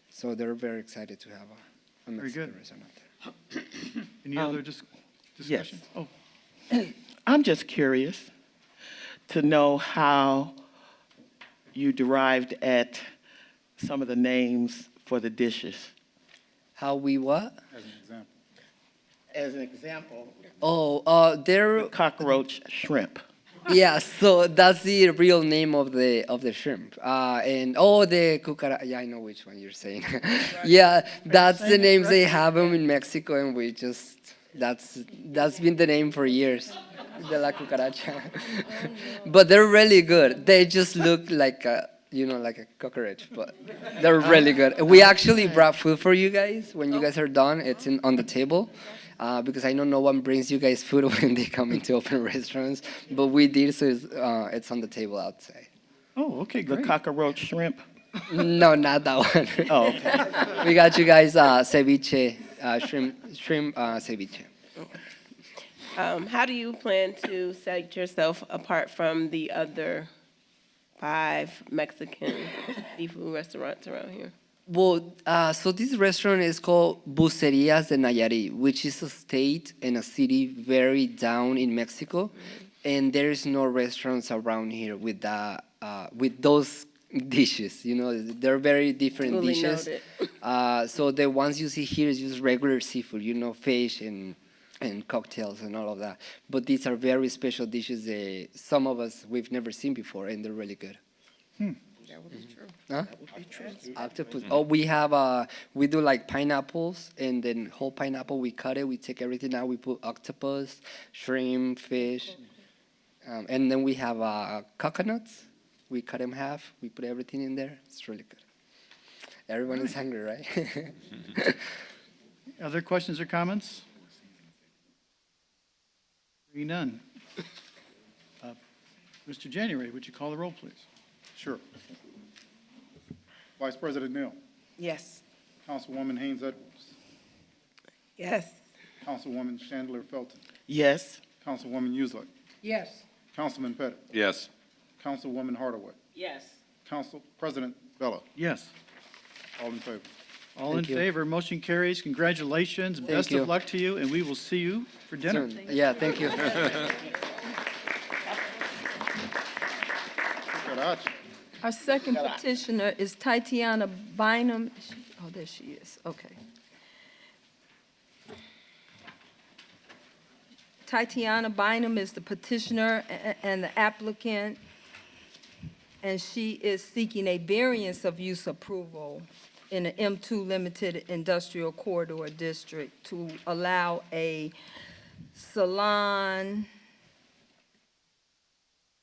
So they're very excited to have a Mexican good. restaurant out there. Any other discussion? Oh, I'm just curious to know how you derived at some of the names for the dishes. How we what? As an example. As an example, They're cockroach shrimp. yeah. So that's the real name of the shrimp. And the cucaracha. Yeah, I know which one you're saying. Yeah, that's the names they have them in Mexico, and we just that's been the name for years. De la cucaracha. But they're really good. They just look like like a cockroach, but they're really good. We actually brought food for you guys. When you guys are done, it's on the table. Because I know no one brings you guys food when they come into open restaurants, but we did, so it's on the table outside. oh, okay, The great. cockroach shrimp. No, not that one. Oh, okay. We got you guys ceviche, shrimp ceviche. How do you plan to set yourself apart from the other 5 Mexican seafood restaurants around here? Well, so this restaurant is called Bucerias de Nayarit, which is a state and a city very down in Mexico, and there is no restaurants around here with those dishes. You know, they're very different Duly dishes. noted. So the ones you see here is just regular seafood, fish and cocktails and all of that. But these are very special dishes. Some of us we've never seen before, and they're really good. That would be true. Huh? That would be true. Octopus. Oh, we do like pineapples, and then whole pineapple, we cut it, we take everything out, we put octopus, shrimp, fish, and then we have coconuts. We cut them half, we put everything in there. It's really good. Everyone is hungry, right? Other questions or comments? Hearing none. Mr. January, would you call the roll, please? Sure. Vice President Neal, Yes. Councilwoman Haynes Edwards, Yes. Councilwoman Chandler Felton, Yes. Councilwoman Uslick, Yes. Councilman Pettit, Yes. Councilwoman Hardaway, Yes. Council President Bella, Yes. all in favor. All in Thank you. favor, motion carries. Congratulations, best you. of luck to you, and we will see you for dinner. Yeah, thank you. Cucaracha. Our second petitioner is Tatiana Bynum. Oh, there she is, okay. Tatiana Bynum is the petitioner and the applicant, and she is seeking a variance of use approval in an M2 Limited Industrial Corridor District to allow a salon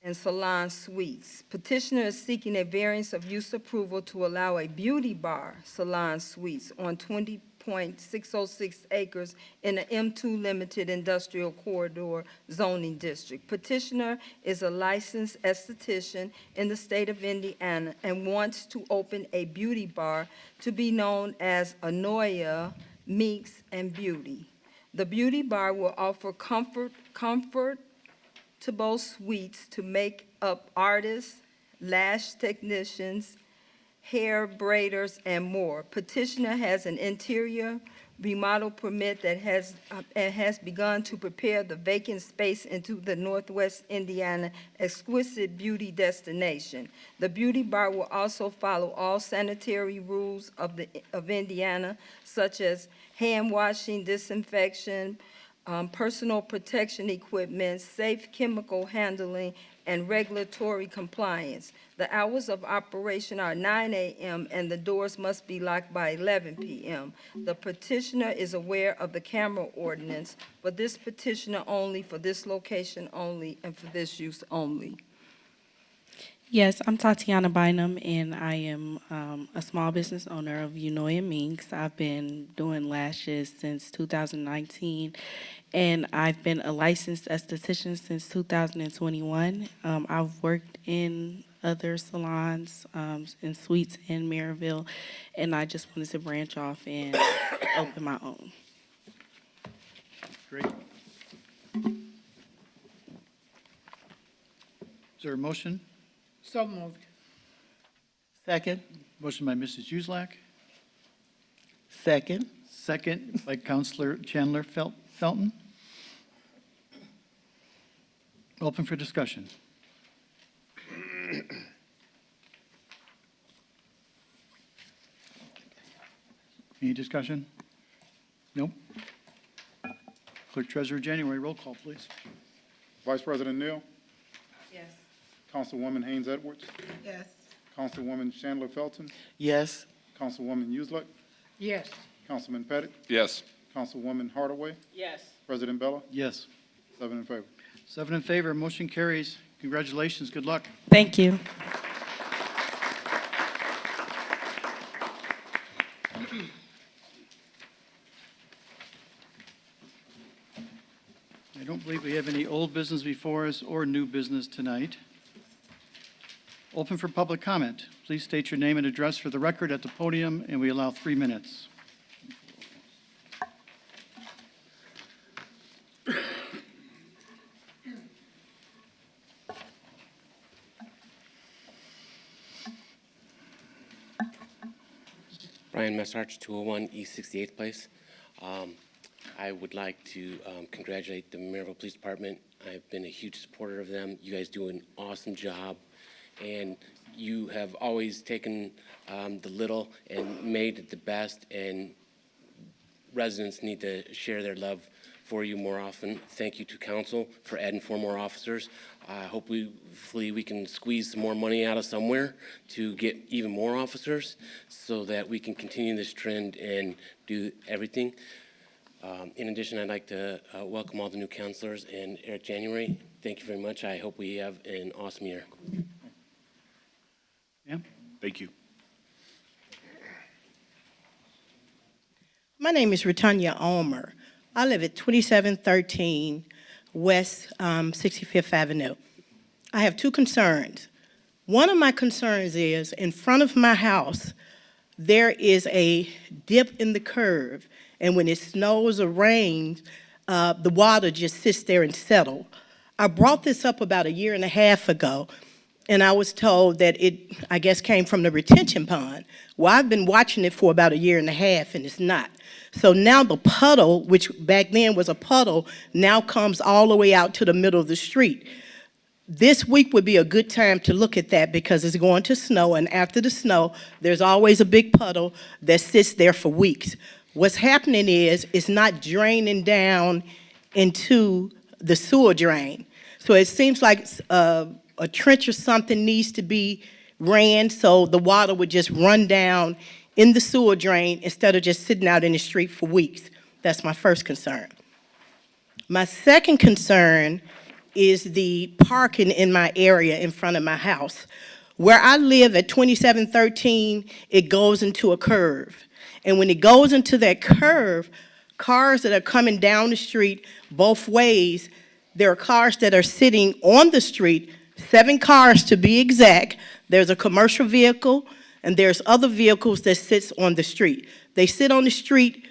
and salon suites. Petitioner is seeking a variance of use approval to allow a beauty bar salon suites on 20.606 acres in the M2 Limited Industrial Corridor Zoning District. Petitioner is a licensed esthetician in the state of Indiana and wants to open a beauty bar to be known as Anoya Meeks and Beauty. The beauty bar will offer comfortable suites to make up artists, lash technicians, hair braiders, and more. Petitioner has an interior remodel permit that has begun to prepare the vacant space into the Northwest Indiana exquisite beauty destination. The beauty bar will also follow all sanitary rules of Indiana, such as hand washing, disinfection, personal protection equipment, safe chemical handling, and regulatory compliance. The hours of operation are 9 a.m. and the doors must be locked by 11 p.m. The petitioner is aware of the camera ordinance, but this petitioner only, for this location only, and for this use only. Yes, I'm Tatiana Bynum, and I am a small business owner of Unoya Minks. I've been doing lashes since 2019, and I've been a licensed esthetician since 2021. I've worked in other salons, in suites in Merrillville, and I just wanted to branch off and open my own. Great. Is there a motion? So moved. Second. Motion by Mrs. Uselak, Second. second by Counselor Chandler Felton. Open for discussion. Any discussion? Nope. Clerk Treasurer January, roll call, please. Vice President Neal, Yes. Councilwoman Haynes Edwards, Yes. Councilwoman Chandler Felton, Yes. Councilwoman Uselak, Yes. Councilman Pettit, Yes. Councilwoman Hardaway, Yes. President Bella, Yes. 7 in favor. 7 in favor, motion carries. Congratulations, good luck. Thank you. I don't believe we have any old business before us or new business tonight. Open for public comment. Please state your name and address for the record at the podium, and we allow 3 minutes. Brian Messarch, 201 East 68th Place. I would like to congratulate the Merrillville Police Department. I've been a huge supporter of them. You guys do an awesome job, and you have always taken the little and made it the best, and residents need to share their love for you more often. Thank you to council for adding 4 more officers. Hopefully we can squeeze some more money out of somewhere to get even more officers so that we can continue this trend and do everything. In addition, I'd like to welcome all the new counselors and Eric January. Thank you very much. I hope we have an awesome year. Yeah. Thank you. My name is Retanya Ulmer. I live at 2713 West 65th Avenue. I have 2 concerns. One of my concerns is in front of my house, there is a dip in the curve, and when it snows or rains, the water just sits there and settles. I brought this up about 1.5 years ago, and I was told that it, I guess, came from the retention pond. Well, I've been watching it for about 1.5 years, and it's not. So now the puddle, which back then was a puddle, now comes all the way out to the middle of the street. This week would be a good time to look at that because it's going to snow, and after the snow, there's always a big puddle that sits there for weeks. What's happening is it's not draining down into the sewer drain. So it seems like a trench or something needs to be ran so the water would just run down in the sewer drain instead of just sitting out in the street for weeks. That's my first concern. My second concern is the parking in my area in front of my house. Where I live at 2713, it goes into a curve. And when it goes into that curve, cars that are coming down the street both ways, there are cars that are sitting on the street, 7 cars to be exact. There's a commercial vehicle, and there's other vehicles that sits on the street. They sit on the street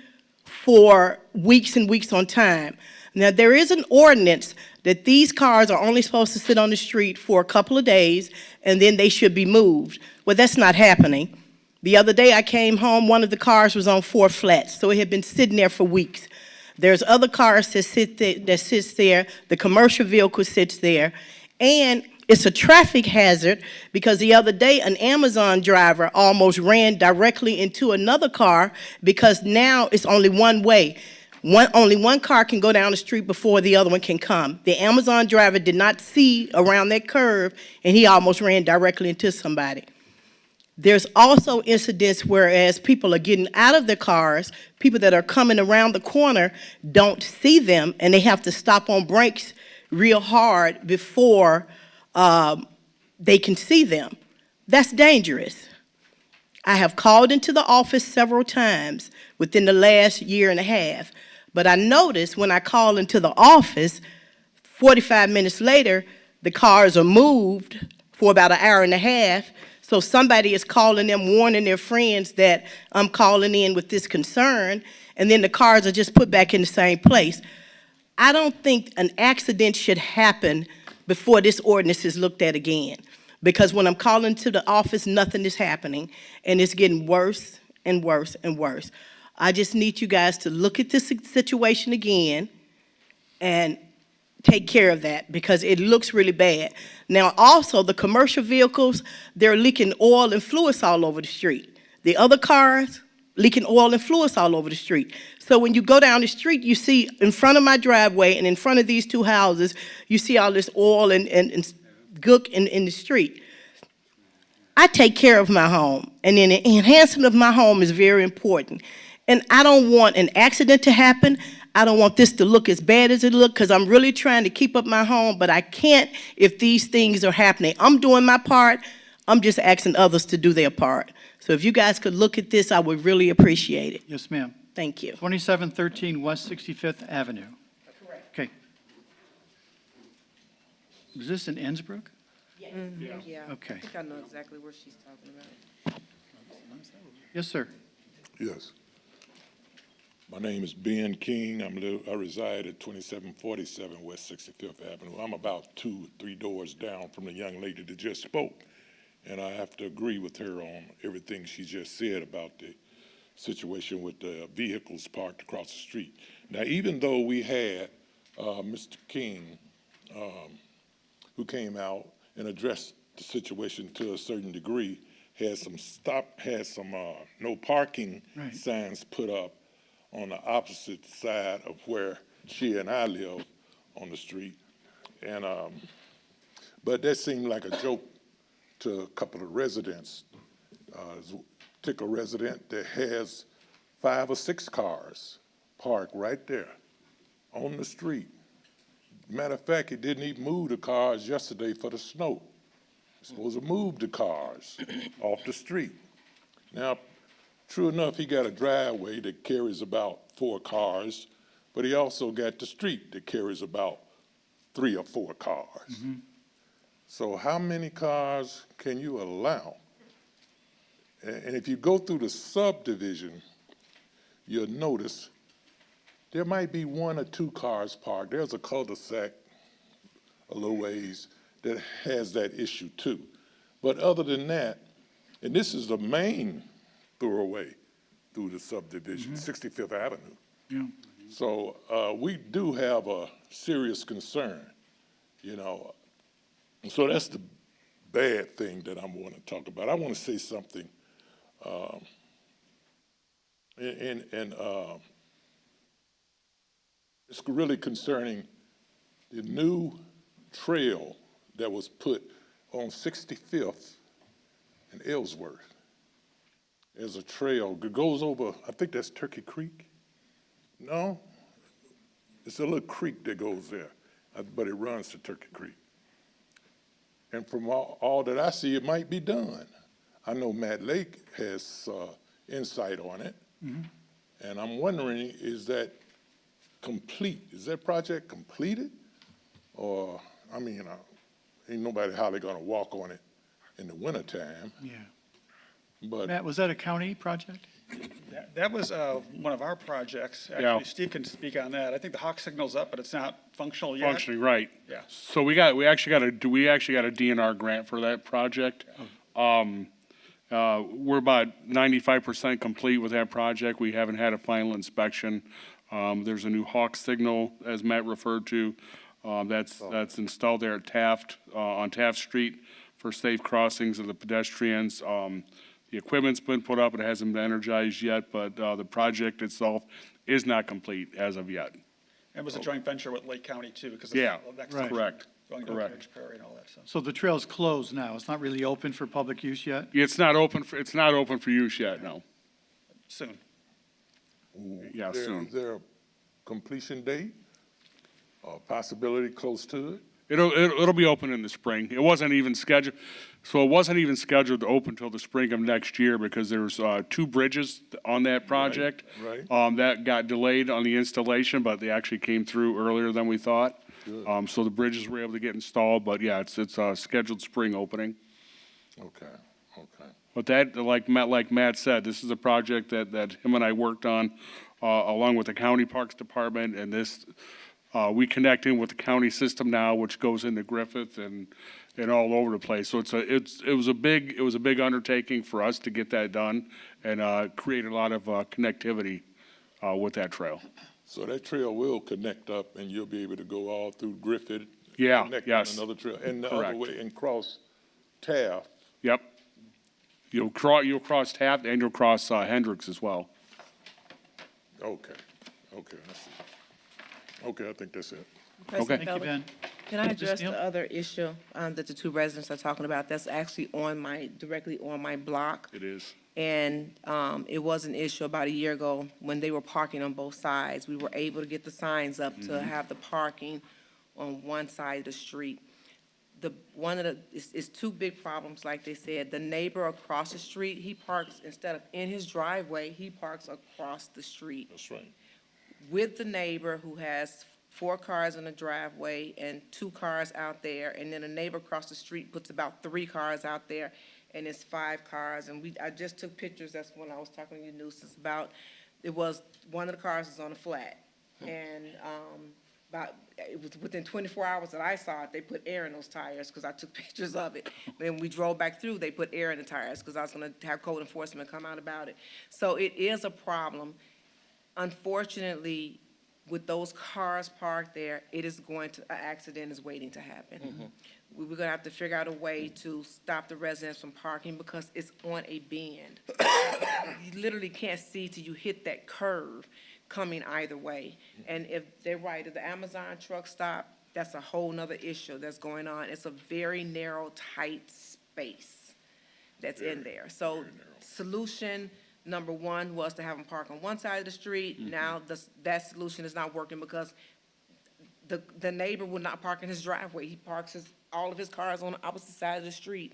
for weeks and weeks on time. Now, there is an ordinance that these cars are only supposed to sit on the street for a couple of days, and then they should be moved. Well, that's not happening. The other day I came home, one of the cars was on 4 flats, so it had been sitting there for weeks. There's other cars that sits there, the commercial vehicle sits there, and it's a traffic hazard because the other day an Amazon driver almost ran directly into another car because now it's only one way. Only one car can go down the street before the other one can come. The Amazon driver did not see around that curve, and he almost ran directly into somebody. There's also incidents whereas people are getting out of their cars, people that are coming around the corner don't see them, and they have to stop on brakes real hard before they can see them. That's dangerous. I have called into the office several times within the last year and a half, but I noticed when I call into the office, 45 minutes later, the cars are moved for about an hour and a half. So somebody is calling them, warning their friends that I'm calling in with this concern, and then the cars are just put back in the same place. I don't think an accident should happen before this ordinance is looked at again. Because when I'm calling to the office, nothing is happening, and it's getting worse and worse and worse. I just need you guys to look at this situation again and take care of that, because it looks really bad. Now, also, the commercial vehicles, they're leaking oil and fluids all over the street. The other cars, leaking oil and fluids all over the street. So when you go down the street, you see in front of my driveway and in front of these two houses, you see all this oil and gook in the street. I take care of my home, and then the enhancement of my home is very important. And I don't want an accident to happen. I don't want this to look as bad as it looks, because I'm really trying to keep up my home, but I can't if these things are happening. I'm doing my part. I'm just asking others to do their part. So if you guys could look at this, I would really appreciate it. Yes, ma'am. Thank you. 2713 West 65th Avenue. Correct. Okay. Is this in Innsbruck? Yeah. Okay. I think I know exactly where she's talking about. Yes, sir. Yes. My name is Ben King. I reside at 2747 West 65th Avenue. I'm about 2-3 doors down from the young lady that just spoke. And I have to agree with her on everything she just said about the situation with the vehicles parked across the street. Now, even though we had Mr. King, who came out and addressed the situation to a certain degree, had some no parking signs put up on the opposite side of where she and I live on the street. And, but that seemed like a joke to a couple of residents. Particular resident that has 5 or 6 cars parked right there on the street. Matter of fact, he didn't even move the cars yesterday for the snow. He's supposed to move the cars off the street. Now, true enough, he got a driveway that carries about 4 cars, but he also got the street that carries about 3 or 4 cars. Mm-hmm. So how many cars can you allow? And if you go through the subdivision, you'll notice there might be 1 or 2 cars parked. There's a cul-de-sac a little ways that has that issue too. But other than that, and this is the main thoroughway through the subdivision, 65th Avenue. Yeah. So we do have a serious concern, you know. So that's the bad thing that I want to talk about. I want to say something it's really concerning the new trail that was put on 65th and Ellsworth. There's a trail that goes over, I think that's Turkey Creek. No, it's a little creek that goes there, but it runs to Turkey Creek. And from all that I see, it might be done. I know Matt Lake has insight on it. Mm-hmm. And I'm wondering, is that complete? Is that project completed? Or, I mean, ain't nobody hardly gonna walk on it in the wintertime. Yeah. But Matt, was that a county project? That was one of our projects. Actually, Yeah. Steve can speak on that. I think the hawk signal's up, but it's not functional yet. Functioning, right. Yeah. So we actually got a DNR grant for that project. We're about 95% complete with that project. We haven't had a final inspection. There's a new hawk signal, as Matt referred to, that's installed there at Taft, on Taft Street for safe crossings of the pedestrians. The equipment's been put up, it hasn't been energized yet, but the project itself is not complete as of yet. And it was a joint venture with Lake County too, because Yeah, it's next Right. correct, going to correct. Cambridge Prairie and all that, so. So the trail's closed now. It's not really open for public use yet? It's not open for use yet, no. Soon. Yeah, Is soon. there a completion date or possibility close to it? It'll be open in the spring. It wasn't even scheduled to open till the spring of next year because there's 2 bridges on that project. Right. That got delayed on the installation, but they actually came through earlier than we thought. Good. So the bridges were able to get installed, but yeah, it's a scheduled spring opening. Okay, okay. But that, like Matt said, this is a project that him and I worked on along with the County Parks Department, and this, we connect in with the county system now, which goes into Griffith and all over the place. So it was a big undertaking for us to get that done and create a lot of connectivity with that trail. So that trail will connect up and you'll be able to go all through Griffith. Yeah, connect yes. on another trail, and the other Correct. way, and cross Taft. Yep. You'll cross Taft and you'll cross Hendricks as well. Okay, okay, I see. Okay, I think that's it. President Thank you, Feller, Ben. Can I Ms. address Neal? the other issue that the 2 residents are talking about? That's actually directly on my block. It is. And it was an issue about a year ago when they were parking on both sides. We were able to get the signs up to have the parking on one side of the street. It's 2 big problems, like they said. The neighbor across the street, he parks, instead of in his driveway, he parks across the street That's right. with the neighbor who has 4 cars in the driveway and 2 cars out there, and then a neighbor across the street puts about 3 cars out there, and it's 5 cars. And I just took pictures, that's when I was talking to you, nuisance, about, it was, one of the cars was on a flat. And, it was within 24 hours that I saw it, they put air in those tires, because I took pictures of it. Then we drove back through, they put air in the tires, because I was gonna have code enforcement come out about it. So it is a problem. Unfortunately, with those cars parked there, an accident is waiting to happen. We're gonna have to figure out a way to stop the residents from parking because it's on a bend. You literally can't see till you hit that curve coming either way. And if they're right, if the Amazon truck stop, that's a whole nother issue that's going on. It's a very narrow, tight space that's in there. So solution number 1 was to have them park on one side of the street. Now, that solution is not working because the neighbor will not park in his driveway. He parks all of his cars on the opposite side of the street.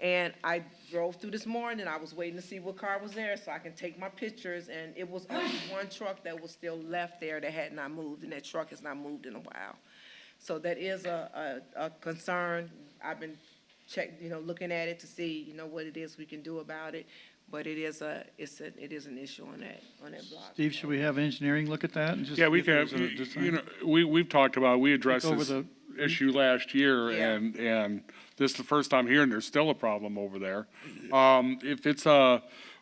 And I drove through this morning, I was waiting to see what car was there so I can take my pictures, and it was only 1 truck that was still left there that had not moved, and that truck has not moved in a while. So that is a concern. I've been looking at it to see, what it is we can do about it. But it is an issue on that block. Steve, should we have engineering look at that? And just Yeah, we see if can, there's a design? we've talked about, we addressed over this the- issue last year, Yeah. and this is the first time hearing there's still a problem over there. If it's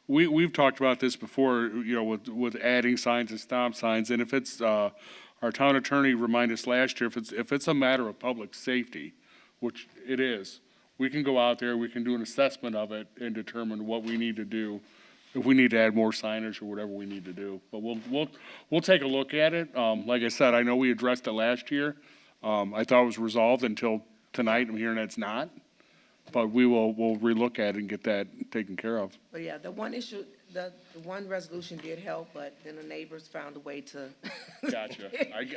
we've talked about this before, with adding signs and stop signs, and if it's, our town attorney reminded us last year, if it's a matter of public safety, which it is, we can go out there, we can do an assessment of it and determine what we need to do, if we need to add more signage or whatever we need to do. But we'll take a look at it. Like I said, I know we addressed it last year. I thought it was resolved until tonight. I'm hearing it's not. But we'll relook at it and get that taken care of. But yeah, the one issue, the one resolution did help, but then the neighbors found a way to Gotcha.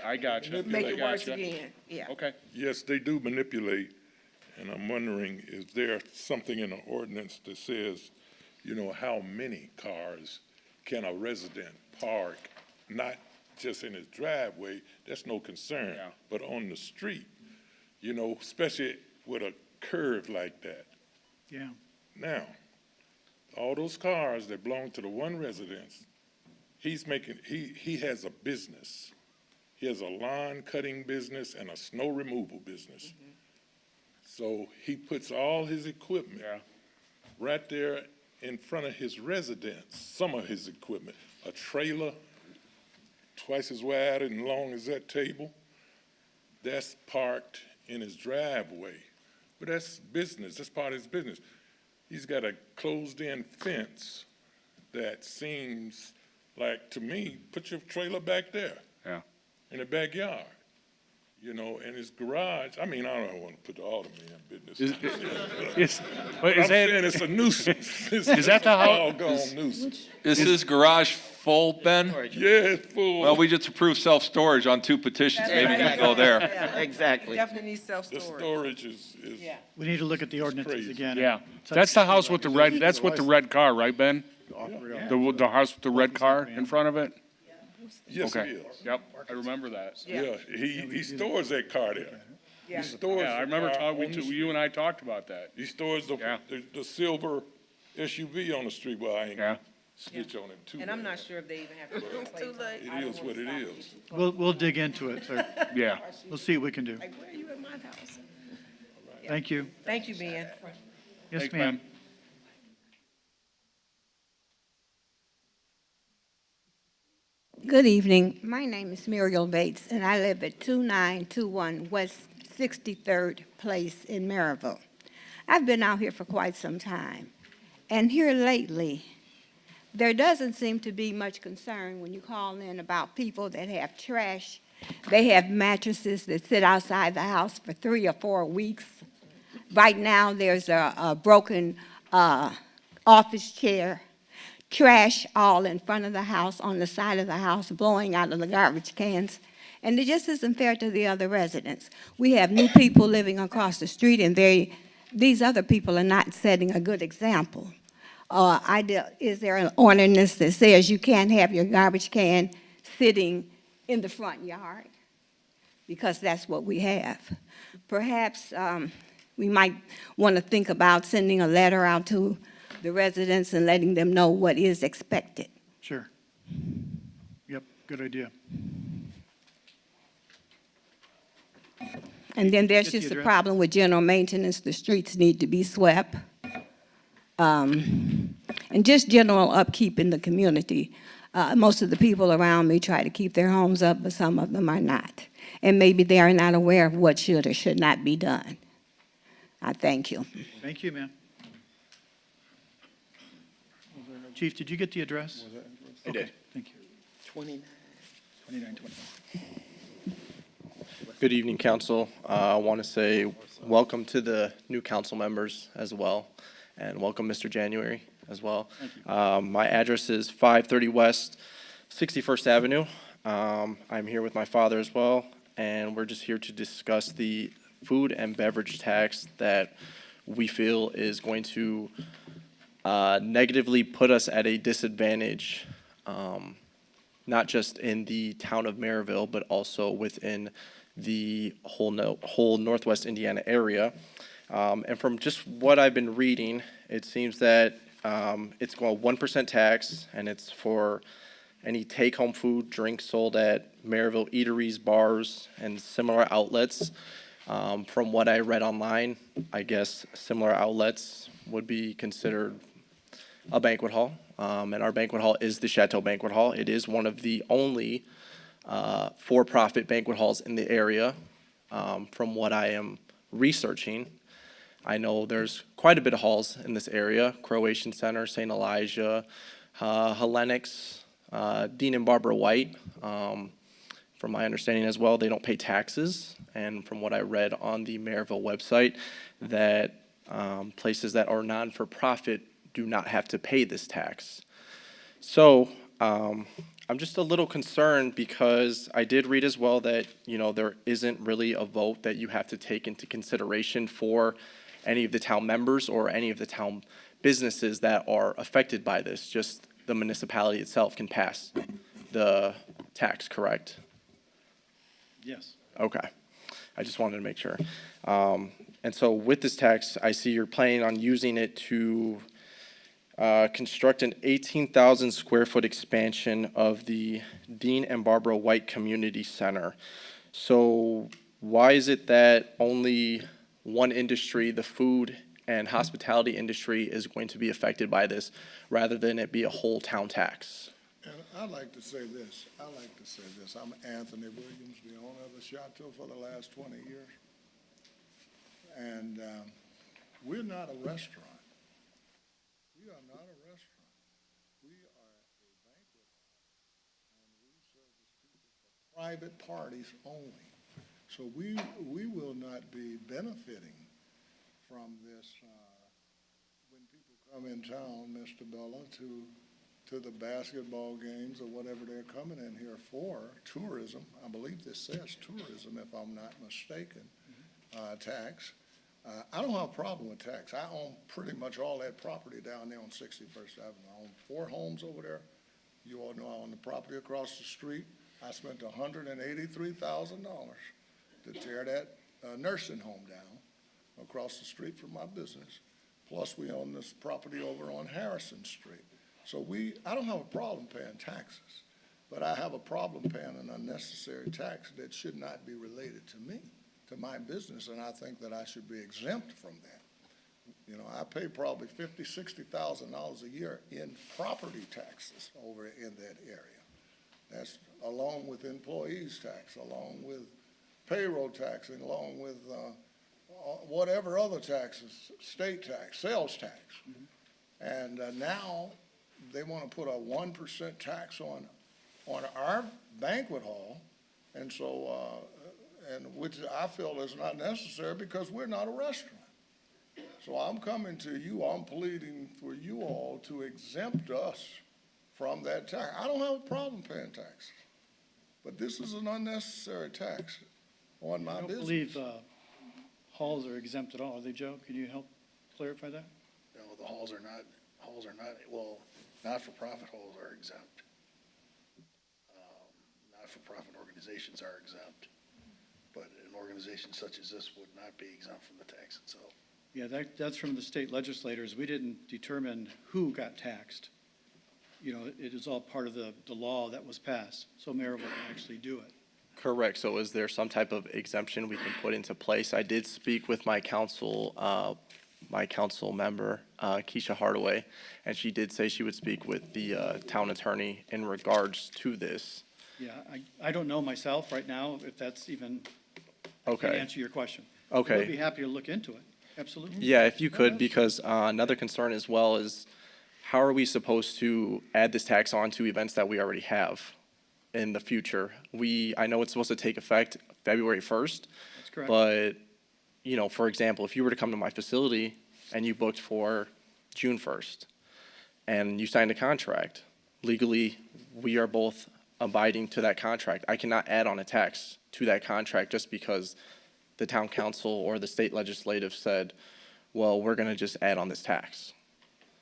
I gotcha. make I it worse gotcha. again, yeah. Okay. Yes, they do manipulate, and I'm wondering, is there something in the ordinance that says, how many cars can a resident park, not just in his driveway, that's no concern, Yeah. but on the street, especially with a curve like that. Yeah. Now, all those cars that belong to the one residence, he has a business. He has a lawn cutting business and a snow removal business. So he puts all his equipment right there in front of his residence, some of his equipment, a trailer twice as wide and long as that table, that's parked in his driveway. But that's business, that's part of his business. he's got a closed-in fence that seems like, to me, put your trailer back there. Yeah. In the backyard, you know, and his garage, I mean, I don't want to put all the man business. But I'm saying it's a nuisance. Is that the house? Doggone nuisance. Is his garage full, Ben? Yeah, it's full. Well, we just approved self-storage on 2 petitions. Maybe you can go there. Exactly. Definitely needs The self-storage. storage is We need to look at the ordinances crazy. again. Yeah. That's the house with the red, that's with the red car, right, Ben? The house with the red car in front of it? Yes, Okay. it is. Yep, I remember that. Yeah, he stores that car there. Yeah. He stores. Yeah, I remember the car on the you and I talked about that. He stores Yeah. the silver SUV on the street. Well, I ain't Yeah. snitch on him too. And I'm bad. not sure if they even have to. It's too late. It is what it is. We'll dig into it, sir. Yeah. We'll see what we can do. Like, where are you at my house? Thank you. Thank you, Ben. Yes, Thanks, ma'am. Good evening. My name is Muriel Bates, and I live at 2921 West 63rd Place in Merrillville. I've been out here for quite some time, and here lately, there doesn't seem to be much concern when you call in about people that have trash. They have mattresses that sit outside the house for 3 or 4 weeks. Right now, there's a broken office chair, trash all in front of the house, on the side of the house, blowing out of the garbage cans. And it just isn't fair to the other residents. We have new people living across the street, and these other people are not setting a good example. Is there an ordinance that says you can't have your garbage can sitting in the front yard? Because that's what we have. Perhaps we might want to think about sending a letter out to the residents and letting them know what is expected. Sure. Yep, good idea. And then there's Get the just a address. problem with general maintenance. The streets need to be swept. And just general upkeep in the community. Most of the people around me try to keep their homes up, but some of them are not. And maybe they are not aware of what should or should not be done. I thank you. Thank you, ma'am. Chief, did you get the address? I Okay, did. thank you. 2921. Good evening, council. I want to say welcome to the new council members as well, and welcome Mr. January as well. My address is 530 West 61st Avenue. I'm here with my father as well, and we're just here to discuss the food and beverage tax that we feel is going to negatively put us at a disadvantage, not just in the town of Merrillville, but also within the whole Northwest Indiana area. And from just what I've been reading, it seems that it's going 1% tax, and it's for any take-home food, drinks sold at Merrillville eateries, bars, and similar outlets. From what I read online, I guess similar outlets would be considered a banquet hall. And our banquet hall is the Chateau Banquet Hall. It is one of the only for-profit banquet halls in the area, from what I am researching. I know there's quite a bit of halls in this area: Croatian Center, St. Elijah, Hellenics, Dean and Barbara White. From my understanding as well, they don't pay taxes. And from what I read on the Merrillville website, that places that are non-for-profit do not have to pay this tax. So I'm just a little concerned because I did read as well that, you know, there isn't really a vote that you have to take into consideration for any of the town members or any of the town businesses that are affected by this. Just the municipality itself can pass the tax, correct? Yes. Okay. I just wanted to make sure. And so with this tax, I see you're planning on using it to construct an 18,000 square foot expansion of the Dean and Barbara White Community Center. So why is it that only one industry, the food and hospitality industry, is going to be affected by this rather than it be a whole town tax? And I'd like to say this. I'm Anthony Williams, the owner of the Chateau for the last 20 years. And we're not a restaurant. private parties only. So we will not be benefiting from this, when people come in town, Mr. Bella, to the basketball games or whatever they're coming in here for, tourism. I believe this says tourism, if I'm not mistaken, tax. I don't have a problem with tax. I own pretty much all that property down there on 61st Avenue. I own 4 homes over there. You all know I own the property across the street. I spent $183,000 to tear that nursing home down across the street from my business. Plus, we own this property over on Harrison Street. So I don't have a problem paying taxes, but I have a problem paying an unnecessary tax that should not be related to me, to my business, and I think that I should be exempt from that. You know, I pay probably $50,000, $60,000 a year in property taxes over in that area. That's along with employees tax, along with payroll taxing, along with whatever other taxes, state tax, sales tax. And now they want to put a 1% tax on our banquet hall, and so, and which I feel is not necessary because we're not a restaurant. So I'm coming to you, I'm pleading for you all to exempt us from that tax. I don't have a problem paying taxes, but this is an unnecessary tax on my business. I don't believe halls are exempt at all, are they, Joe? Can you help clarify that? No, the halls are not, well, not-for-profit halls are exempt. Not-for-profit organizations are exempt, but an organization such as this would not be exempt from the tax itself. Yeah, that's from the state legislators. We didn't determine who got taxed. You know, it is all part of the law that was passed, so Merrillville can actually do it. Correct. So is there some type of exemption we can put into place? I did speak with my council member, Keisha Hardaway, and she did say she would speak with the town attorney in regards to this. Yeah, I don't know myself right now if that's even, I Okay. can't answer your question. Okay. We'd be happy to look into it, absolutely. Yeah, if you could, because another concern as well is how are we supposed to add this tax on to events that we already have in the future? I know it's supposed to take effect February 1st. That's correct. But, you know, for example, if you were to come to my facility and you booked for June 1st and you signed a contract, legally, we are both abiding to that contract. I cannot add on a tax to that contract just because the town council or the state legislative said, well, we're going to just add on this tax.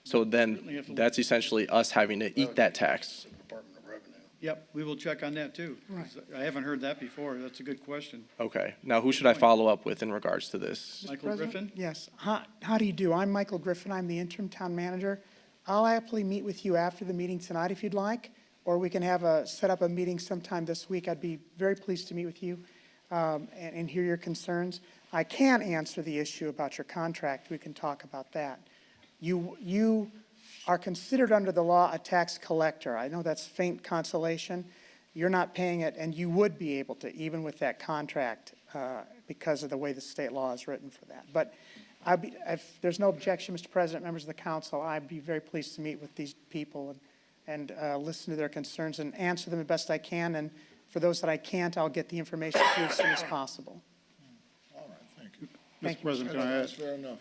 So then that's essentially us having to eat that tax. Department of Revenue. Yep, we will check on that too. 'Cause I haven't heard that before. That's a good question. Okay. Now, who should I follow up with in regards to this? Michael President? Griffin? Yes. How do you do? I'm Michael Griffin. I'm the interim town manager. I'll happily meet with you after the meeting tonight if you'd like, or we can set up a meeting sometime this week. I'd be very pleased to meet with you and hear your concerns. I can answer the issue about your contract. We can talk about that. You are considered under the law a tax collector. I know that's faint consolation. You're not paying it, and you would be able to, even with that contract, because of the way the state law is written for that. But if there's no objection, Mr. President, members of the council, I'd be very pleased to meet with these people and listen to their concerns and answer them the best I can. And for those that I can't, I'll get the information to you as soon as possible. All right, thank you. Thank Mr. President, can I add? That's fair enough.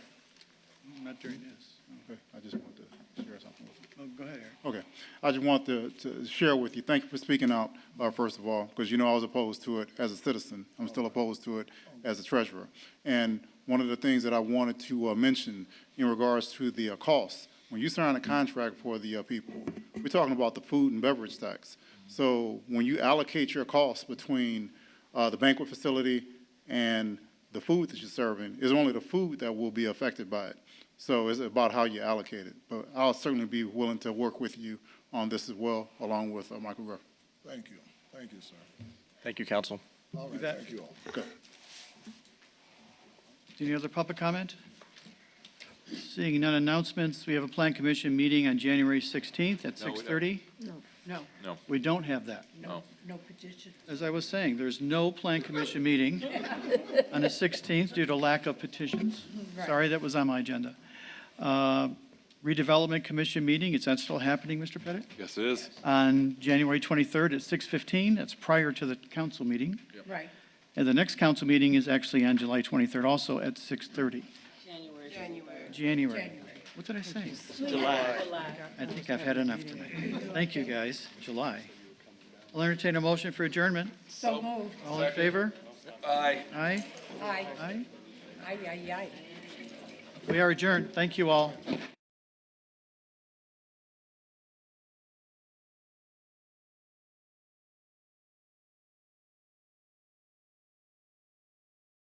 Not during this. Okay, I just want to share something with you. Oh, go ahead, Eric. Okay, I just want to share with you, thank you for speaking out, first of all, because you know I was opposed to it as a citizen. I'm still opposed to it as a treasurer. And one of the things that I wanted to mention in regards to the costs, when you sign a contract for the people, we're talking about the food and beverage tax. So when you allocate your costs between the banquet facility and the food that you're serving, it's only the food that will be affected by it. So it's about how you allocate it. But I'll certainly be willing to work with you on this as well, along with Michael Griffin. Thank you. Thank you, sir. Thank you, council. All right, bet. thank you all. Okay. Any other public comment? Seeing none announcements, we have a plan commission meeting on January 16th at No, we don't. 6:30. No, No. We don't have that. No. no petition. As I was saying, there's no plan commission meeting on the 16th due to lack of petitions. Right. Sorry, that was on my agenda. Redevelopment Commission meeting, is that still happening, Mr. Pettit? Yes, it is. On January 23rd at 6:15, that's prior to the council meeting. Right. And the next council meeting is actually on July 23rd, also at 6:30. January. What did I say? July. I think I've had enough tonight. Thank you, guys. July. I'll entertain a motion for adjournment. So moved. All in favor? Aye. Aye? Aye. Aye? Aye, aye, aye. We are adjourned. Thank you all.